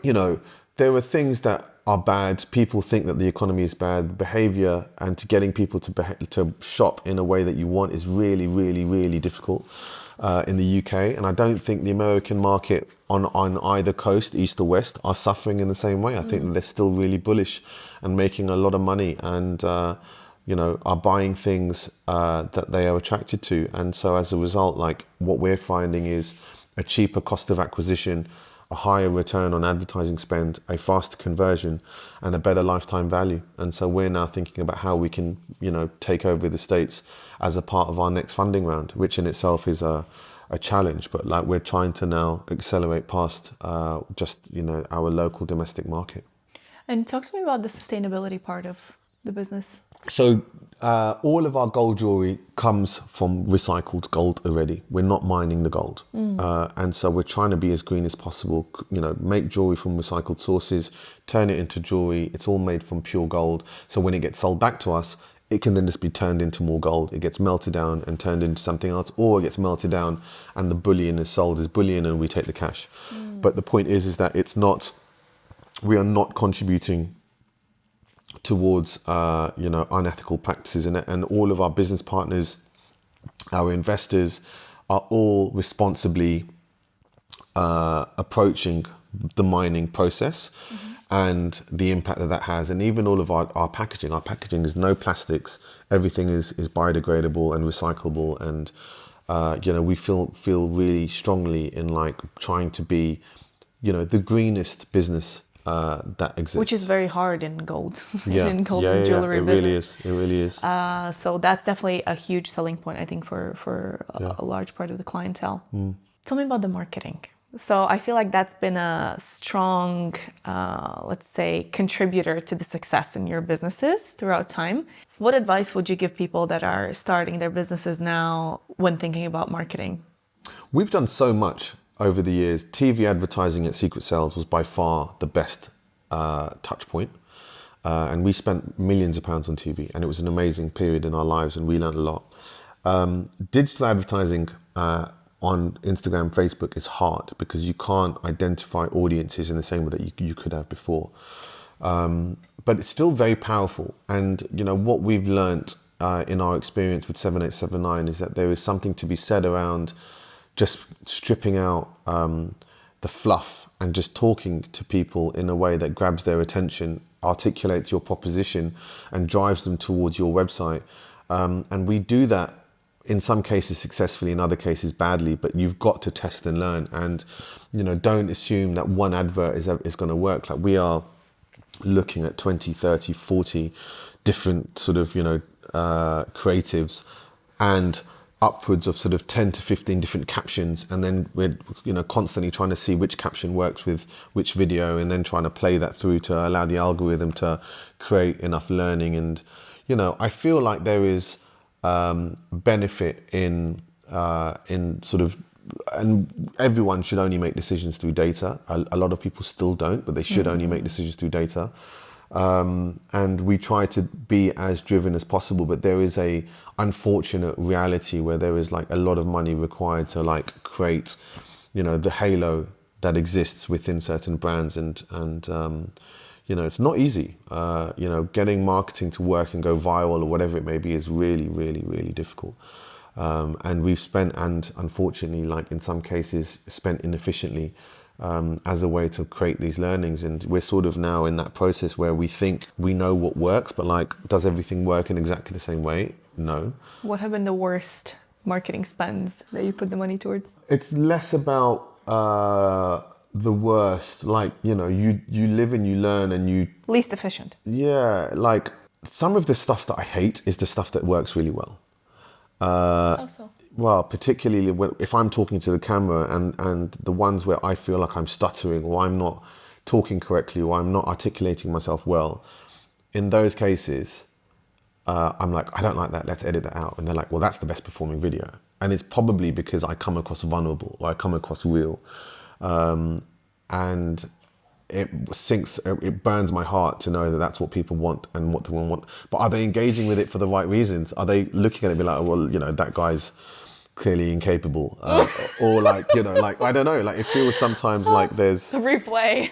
there are things that are bad. People think that the economy is bad. Behavior and to getting people to shop in a way that you want is really, really, really difficult. in the UK, and I don't think the American market on either coast, east or west, are suffering in the same way. I think that they're still really bullish and making a lot of money, and are buying things that they are attracted to. And so as a result, like, what we're finding is a cheaper cost of acquisition, a higher return on advertising spend, a faster conversion, and a better lifetime value. And so we're now thinking about how we can, take over the States as a part of our next funding round, which in itself is a challenge. But like, we're trying to now accelerate past just our local domestic market. And talk to me about the sustainability part of the business. So all of our gold jewelry comes from recycled gold already. We're not mining the gold. And so we're trying to be as green as possible, make jewelry from recycled sources, turn it into jewelry. It's all made from pure gold. So when it gets sold back to us, it can then just be turned into more gold. It gets melted down and turned into something else, or it gets melted down and the bullion is sold as bullion and we take the cash. But the point is that we are not contributing towards unethical practices in it, and all of our business partners, our investors, are all responsibly approaching the mining process and the impact that has. And even all of our packaging is no plastics. Everything is biodegradable and recyclable, and we feel really strongly in like trying to be the greenest business that exists, which is very hard in gold, in gold and jewelry business. It really is. So that's definitely a huge selling point, I think, for a large part of the clientele. Tell me about the marketing. So I feel like that's been a strong, let's say, contributor to the success in your businesses throughout time. What advice would you give people that are starting their businesses now when thinking about marketing? We've done so much over the years. TV advertising at Secret Sales was by far the best touch point. And we spent millions of pounds on TV, and it was an amazing period in our lives, and we learned a lot. Digital advertising on Instagram, Facebook is hard because you can't identify audiences in the same way that you could have before. But it's still very powerful. And what we've learned in our experience with 7879 is that there is something to be said around just stripping out the fluff and just talking to people in a way that grabs their attention, articulates your proposition, and drives them towards your website. And we do that in some cases successfully, in other cases badly, but you've got to test and learn. And, don't assume that one advert is going to work. Like, we are looking at 20, 30, 40 different sort of, creatives, and upwards of sort of 10 to 15 different captions, and then we're constantly trying to see which caption works with which video, and then trying to play that through to allow the algorithm to create enough learning. And I feel like there is benefit in sort of, and everyone should only make decisions through data. A lot of people still don't, but they should only make decisions through data. And we try to be as driven as possible, but there is a unfortunate reality where there is like a lot of money required to like create, the halo that exists within certain brands, and it's not easy. Getting marketing to work and go viral or whatever it may be is really, really, really difficult. And we've spent, and unfortunately, like in some cases, spent inefficiently as a way to create these learnings. And we're sort of now in that process where we think we know what works, but like, does everything work in exactly the same way? No. What have been the worst marketing spends that you put the money towards? It's less about the worst. Like, you live and you learn, and you... Least efficient. Yeah, like some of the stuff that I hate is the stuff that works really well. How so? Well, particularly if I'm talking to the camera, and the ones where I feel like I'm stuttering, or I'm not talking correctly, or I'm not articulating myself well, in those cases, I'm like, I don't like that, let's edit that out. And they're like, well, that's the best performing video. And it's probably because I come across vulnerable, or I come across real. And it burns my heart to know that that's what people want and what they want. But are they engaging with it for the right reasons? Are they looking at it and be like, well, that guy's clearly incapable, or like, like, I don't know, like it feels sometimes like there's a replay.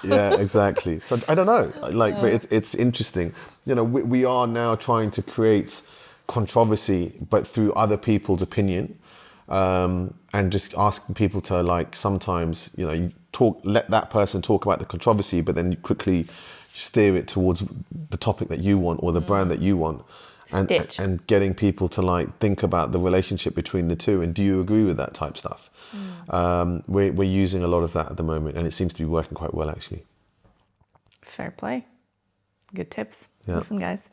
yeah, exactly. So I don't know, like, but it's interesting. We are now trying to create controversy, but through other people's opinion. and just asking people to like sometimes, you know, you let that person talk about the controversy, but then you quickly steer it towards the topic that you want or the brand that you want. Stitch. And getting people to like think about the relationship between the two, and do you agree with that type stuff? We're using a lot of that at the moment, and it seems to be working quite well actually. Fair play. Good tips. Yeah. Listen, guys.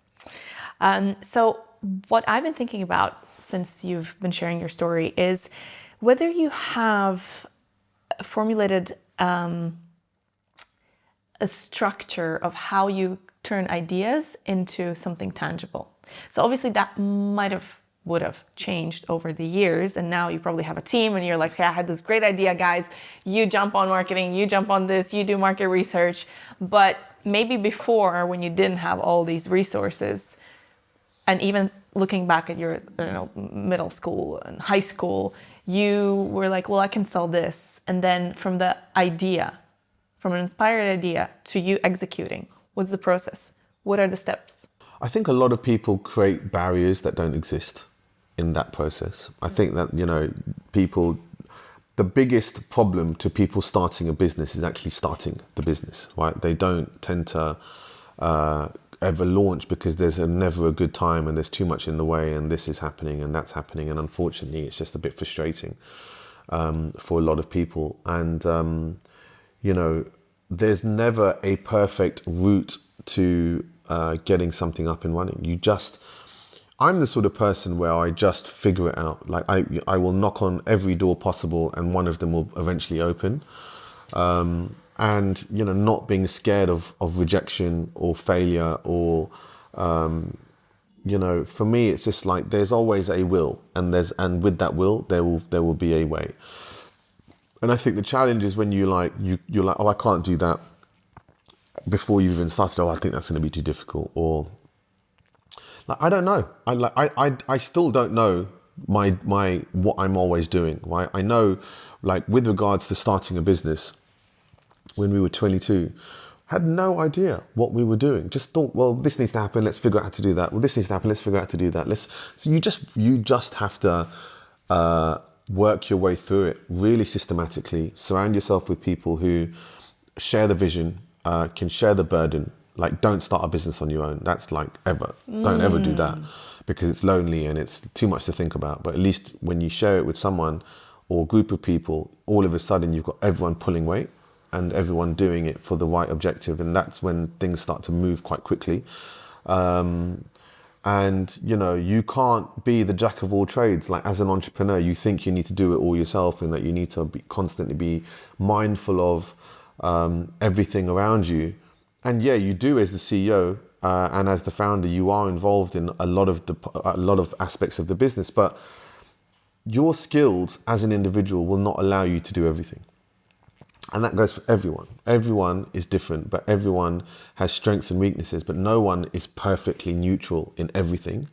So what I've been thinking about since you've been sharing your story is whether you have formulated a structure of how you turn ideas into something tangible. So obviously that would have changed over the years, and now you probably have a team and you're like, hey, I had this great idea, guys. You jump on marketing, you jump on this, you do market research. But maybe before, when you didn't have all these resources, and even looking back at your middle school and high school, you were like, well, I can sell this. And then from the idea, from an inspired idea to you executing, what's the process? What are the steps? I think a lot of people create barriers that don't exist in that process. I think that, you know, the biggest problem to people starting a business is actually starting the business, right? They don't tend to ever launch because there's never a good time and there's too much in the way, and this is happening and that's happening. And unfortunately, it's just a bit frustrating for a lot of people. And, you know, there's never a perfect route to getting something up and running. I'm the sort of person where I just figure it out. Like I will knock on every door possible and one of them will eventually open. And, you know, not being scared of rejection or failure or, you know, for me, it's just like, there's always a will, and with that will, there will be a way. And I think the challenge is when you're like, oh, I can't do that before you even started. Oh, I think that's going to be too difficult. Or like, I don't know. I still don't know my what I'm always doing. Right? I know, like with regards to starting a business, when we were 22, had no idea what we were doing. Just thought, well, this needs to happen. Let's figure out how to do that. Well, this needs to happen. Let's figure out how to do that. So you just have to work your way through it really systematically. Surround yourself with people who share the vision, can share the burden. Like, don't start a business on your own. That's like don't ever do that, because it's lonely and it's too much to think about. But at least when you share it with someone or a group of people, all of a sudden you've got everyone pulling weight and everyone doing it for the right objective. And that's when things start to move quite quickly. And, you know, you can't be the jack of all trades. Like, as an entrepreneur, you think you need to do it all yourself, and that you need to constantly be mindful of everything around you. And yeah, you do as the CEO and as the founder, you are involved in a lot of aspects of the business, but your skills as an individual will not allow you to do everything. And that goes for everyone. Everyone is different, but everyone has strengths and weaknesses, but no one is perfectly neutral in everything.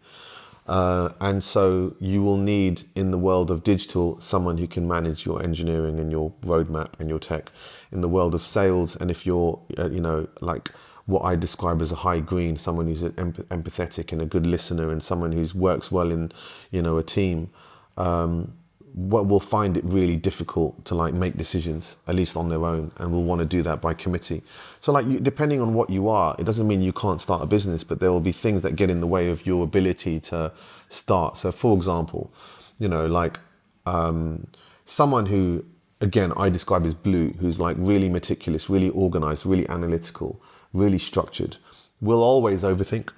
And so you will need, in the world of digital, someone who can manage your engineering and your roadmap and your tech. In the world of sales, and if you're, you know, like what I describe as a high green, someone who's empathetic and a good listener, and someone who works well in, you know, a team, will find it really difficult to like make decisions, at least on their own, and will want to do that by committee. So like, depending on what you are, it doesn't mean you can't start a business, but there will be things that get in the way of your ability to start. So for example, you know, like someone who, again, I describe as blue, who's like really meticulous, really organized, really analytical, really structured, will always overthink,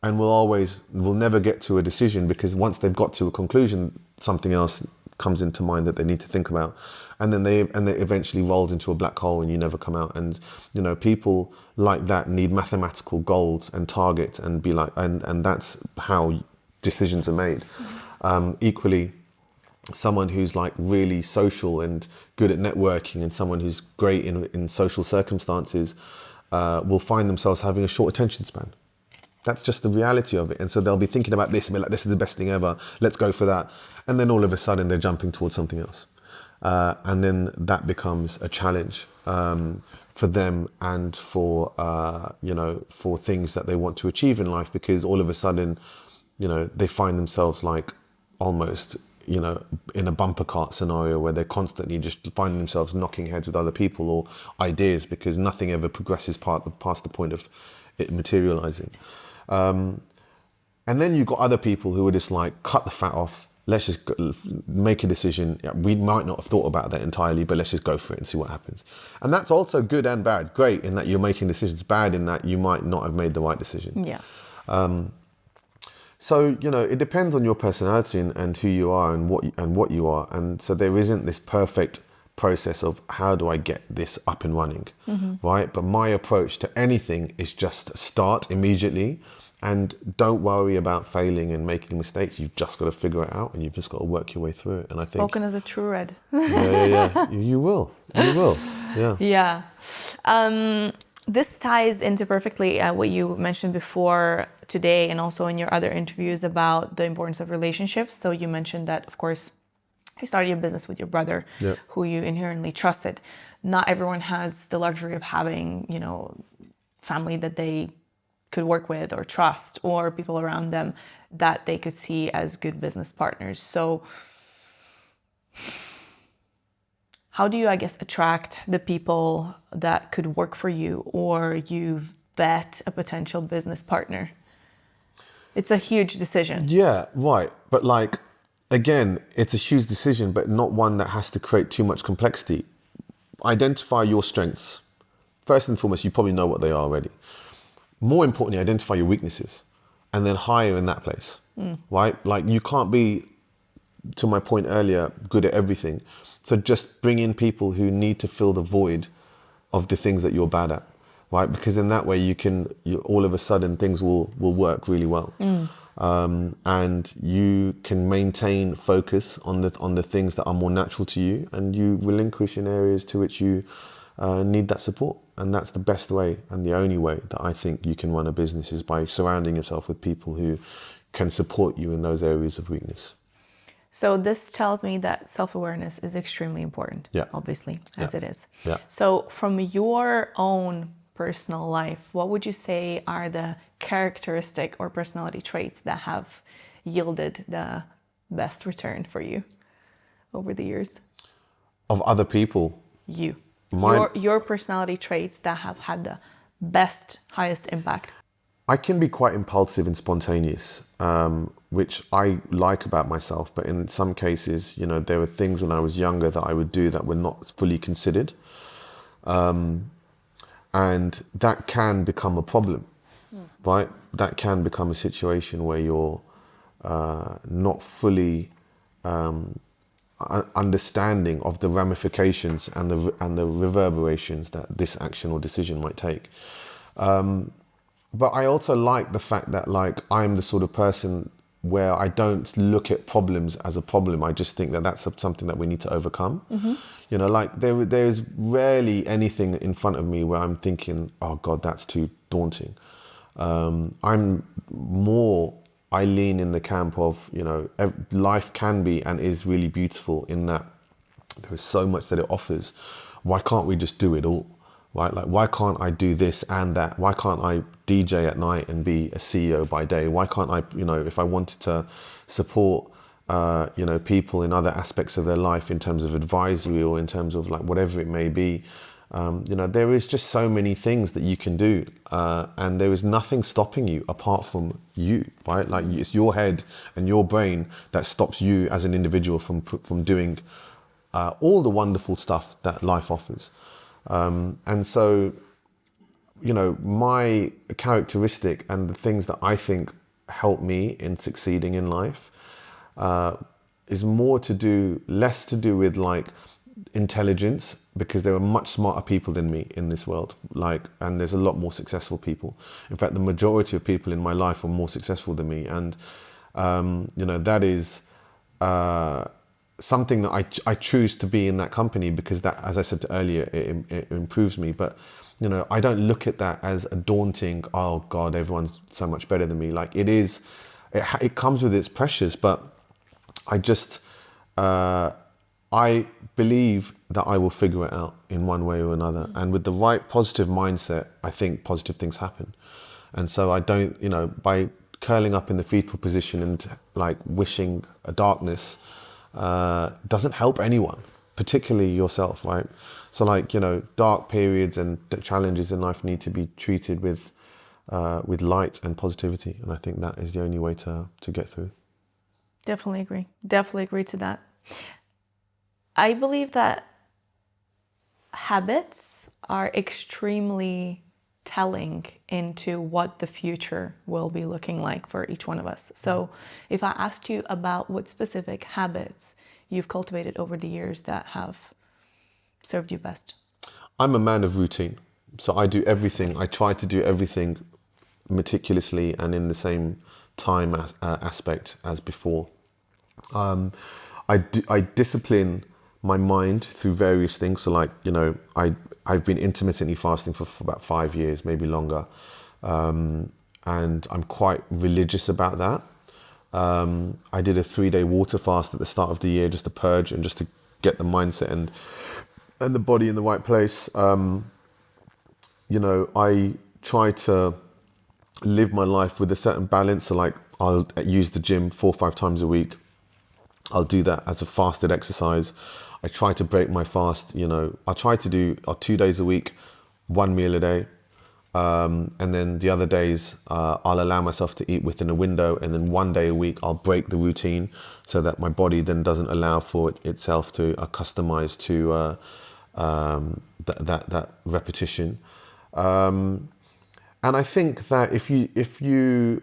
and will never get to a decision, because once they've got to a conclusion, something else comes into mind that they need to think about, and then they eventually rolled into a black hole and you never come out. And, you know, people like that need mathematical goals and targets, and be like, and that's how decisions are made. Equally, someone who's like really social and good at networking, and someone who's great in social circumstances will find themselves having a short attention span. That's just the reality of it. And so they'll be thinking about this and be like, this is the best thing ever, let's go for that. And then all of a sudden they're jumping towards something else. And then that becomes a challenge for them, and for, you know, for things that they want to achieve in life, because all of a sudden, you know, they find themselves like almost you know, in a bumper cart scenario where they're constantly just finding themselves knocking heads with other people or ideas because nothing ever progresses past the point of it materializing. And then you've got other people who are just like, cut the fat off. Let's just make a decision. We might not have thought about that entirely, but let's just go for it and see what happens. And that's also good and bad. Great in that you're making decisions, bad in that you might not have made the right decision. Yeah. So, you know, it depends on your personality and who you are and what you are. And so there isn't this perfect process of how do I get this up and running, right? But my approach to anything is just start immediately. And don't worry about failing and making mistakes. You've just got to figure it out, and you've just got to work your way through it. And I think Spoken as a true red. yeah. You will. Yeah. Yeah. This ties into perfectly what you mentioned before today, and also in your other interviews about the importance of relationships. So you mentioned that, of course, you started your business with your brother, who you inherently trusted. Not everyone has the luxury of having, you know, family that they could work with or trust, or people around them that they could see as good business partners. So how do you, I guess, attract the people that could work for you, or you vet a potential business partner? It's a huge decision. Yeah, right. But like, again, it's a huge decision, but not one that has to create too much complexity. Identify your strengths. First and foremost, you probably know what they are already. More importantly, identify your weaknesses and then hire in that place, right? Like you can't be, to my point earlier, good at everything. So just bring in people who need to fill the void of the things that you're bad at, right? Because in that way all of a sudden things will work really well. And you can maintain focus on the things that are more natural to you, and you relinquish in areas to which you need that support. And that's the best way and the only way that I think you can run a business, is by surrounding yourself with people who can support you in those areas of weakness. So this tells me that self-awareness is extremely important, obviously, as it is. Yeah. So from your own personal life, what would you say are the characteristic or personality traits that have yielded the best return for you over the years? Of other people? Your personality traits that have had the best, highest impact. I can be quite impulsive and spontaneous, which I like about myself. But in some cases, you know, there were things when I was younger that I would do that were not fully considered. And that can become a problem, right? That can become a situation where you're not fully understanding of the ramifications and the reverberations that this action or decision might take. But I also like the fact that, like, I'm the sort of person where I don't look at problems as a problem. I just think that that's something that we need to overcome. You know, like there's rarely anything in front of me where I'm thinking, oh God, that's too daunting. I lean in the camp of, you know, life can be and is really beautiful in that there is so much that it offers. Why can't we just do it all, right? Like, why can't I do this and that? Why can't I DJ at night and be a CEO by day? Why can't I, you know, if I wanted to support, you know, people in other aspects of their life in terms of advisory or in terms of like whatever it may be, you know, there is just so many things that you can do, and there is nothing stopping you apart from you, right? Like, it's your head and your brain that stops you as an individual from doing all the wonderful stuff that life offers. And so, you know, my characteristic and the things that I think help me in succeeding in life is less to do with like intelligence, because there are much smarter people than me in this world, and there's a lot more successful people. In fact, the majority of people in my life are more successful than me, and you know, that is something that I choose to be in that company, because that, as I said earlier, it improves me. But you know, I don't look at that as a daunting, oh God, everyone's so much better than me. Like, it comes with its pressures, but I believe that I will figure it out in one way or another. And with the right positive mindset, I think positive things happen. And so I don't, you know, by curling up in the fetal position and like wishing a darkness, doesn't help anyone, particularly yourself, right? So like, dark periods and challenges in life need to be treated with light and positivity. And I think that is the only way to get through. Definitely agree. Definitely agree to that. I believe that habits are extremely telling into what the future will be looking like for each one of us. So if I asked you about what specific habits you've cultivated over the years that have served you best? I'm a man of routine. So I try to do everything meticulously and in the same time aspect as before. I discipline my mind through various things. So like, I've been intermittently fasting for about 5 years, maybe longer. And I'm quite religious about that. I did a 3-day water fast at the start of the year just to purge and just to get the mindset and the body in the right place. I try to live my life with a certain balance. So like, I'll use the gym 4 or 5 times a week. I'll do that as a fasted exercise. I try to break my fast, I try to do 2 days a week, 1 meal a day. And then the other days, I'll allow myself to eat within a window. And then 1 day a week, I'll break the routine so that my body then doesn't allow for itself to customize to that repetition. And I think that if you're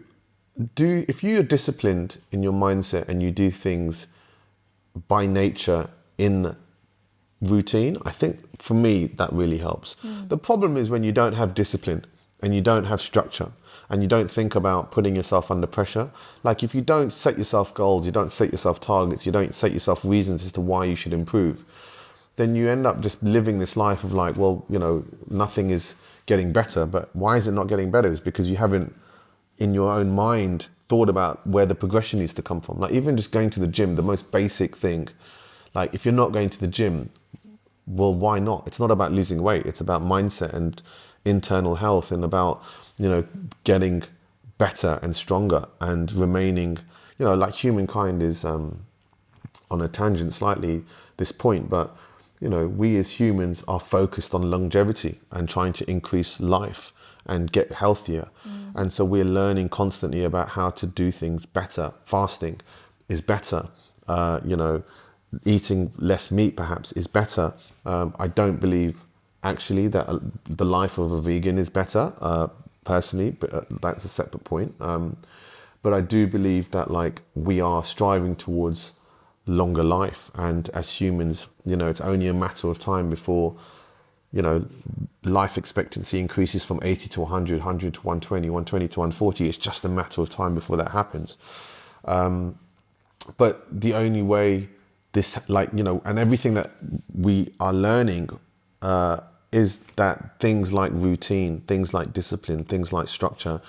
disciplined in your mindset and you do things by nature in routine, I think for me that really helps. The problem is when you don't have discipline and you don't have structure and you don't think about putting yourself under pressure. Like if you don't set yourself goals, you don't set yourself targets, you don't set yourself reasons as to why you should improve, then you end up just living this life of like, well, nothing is getting better. But why is it not getting better? It's because you haven't in your own mind thought about where the progression needs to come from. Like even just going to the gym, the most basic thing, like if you're not going to the gym, well, why not? It's not about losing weight. It's about mindset and internal health and about, getting better and stronger and remaining, like humankind is on a tangent slightly this point, but, we as humans are focused on longevity and trying to increase life and get healthier. And so we're learning constantly about how to do things better. Fasting is better. Eating less meat perhaps is better. I don't believe actually that the life of a vegan is better, personally, but that's a separate point. But I do believe that like we are striving towards longer life, and as humans, it's only a matter of time before life expectancy increases from 80 to 100, 100 to 120, 120 to 140. It's just a matter of time before that happens. But the only way this, and everything that we are learning is that things like routine, things like discipline, things like structure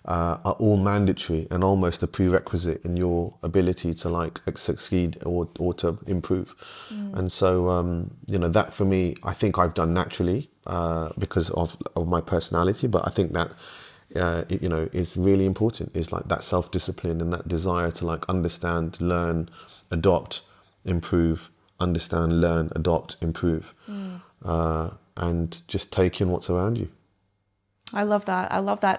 are all mandatory and almost a prerequisite in your ability to succeed or to improve. And so, that for me, I think I've done naturally because of my personality, but I think that, is really important, is like that self-discipline and that desire to understand, learn, adopt, improve, understand, learn, adopt, improve, and just take in what's around you. I love that.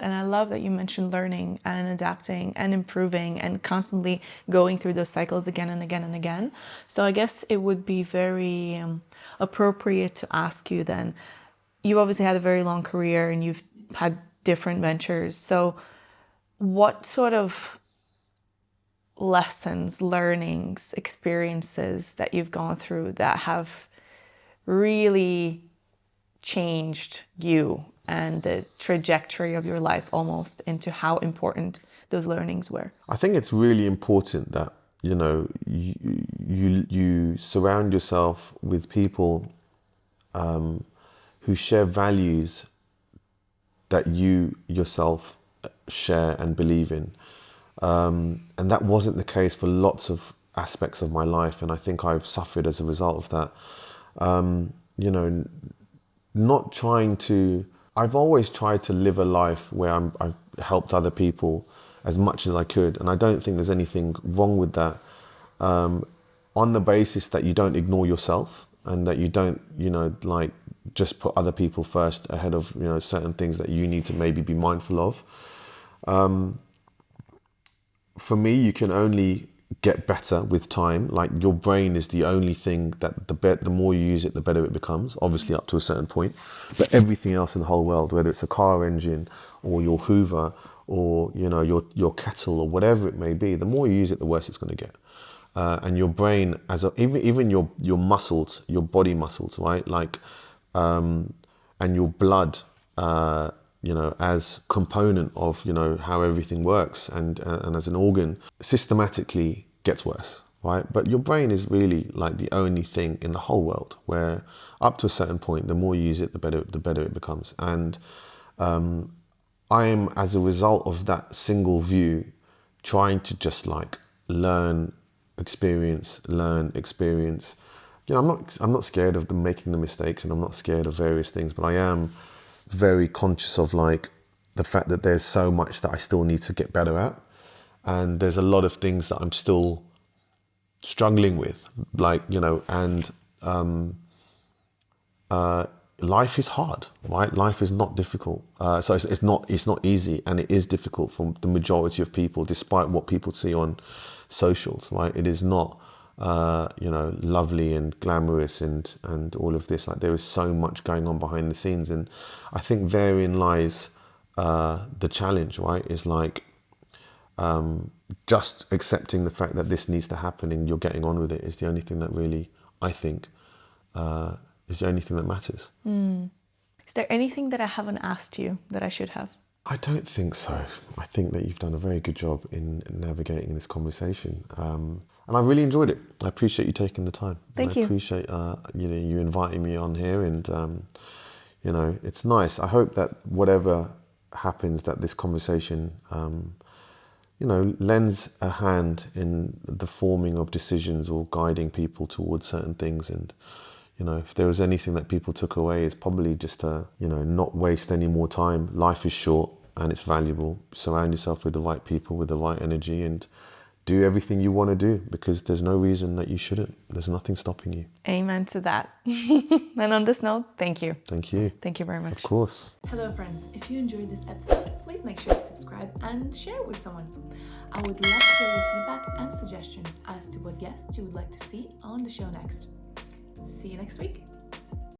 And I love that you mentioned learning and adapting and improving and constantly going through those cycles again and again and again. So I guess it would be very appropriate to ask you then, you obviously had a very long career and you've had different ventures. So what sort of lessons, learnings, experiences that you've gone through that have really changed you and the trajectory of your life almost into how important those learnings were? I think it's really important that, you surround yourself with people who share values that you yourself share and believe in. And that wasn't the case for lots of aspects of my life. And I think I've suffered as a result of that. I've always tried to live a life where I've helped other people as much as I could. And I don't think there's anything wrong with that. on the basis that you don't ignore yourself and that you don't, like just put other people first ahead of, certain things that you need to maybe be mindful of. For me, you can only get better with time. Like your brain is the only thing that the more you use it, the better it becomes, obviously up to a certain point. But everything else in the whole world, whether it's a car engine or your Hoover or, your kettle or whatever it may be, the more you use it, the worse it's going to get. And your brain, even your muscles, your body muscles, right? Like, and your blood, as component of, how everything works and as an organ, systematically gets worse, right? But your brain is really like the only thing in the whole world where up to a certain point, the more you use it, the better it becomes. And I am, as a result of that single view, trying to just like learn, experience. I'm not scared of them making the mistakes, and I'm not scared of various things, but I am very conscious of like the fact that there's so much that I still need to get better at, and there's a lot of things that I'm still struggling with, like, and life is hard, right? Life is not difficult. So it's not easy, and it is difficult for the majority of people, despite what people see on socials, right? It is not, lovely and glamorous and all of this. Like there is so much going on behind the scenes, and I think therein lies the challenge, right? Is like just accepting the fact that this needs to happen and you're getting on with it is the only thing that really, I think, is the only thing that matters. Is there anything that I haven't asked you that I should have? I don't think so. I think that you've done a very good job in navigating this conversation. And I really enjoyed it. I appreciate you taking the time. Thank you. I appreciate you inviting me on here, and it's nice. I hope that whatever happens, that this conversation lends a hand in the forming of decisions or guiding people towards certain things. And if there was anything that people took away, it's probably just to, not waste any more time. Life is short and it's valuable. Surround yourself with the right people, with the right energy, and do everything you want to do, because there's no reason that you shouldn't. There's nothing stopping you. Amen to that. And on this note, thank you. Thank you. Thank you very much. Of course. Hello friends, if you enjoyed this episode, please make sure to subscribe and share it with someone. I would love to hear your feedback and suggestions as to what guests you would like to see on the show next. See you next week.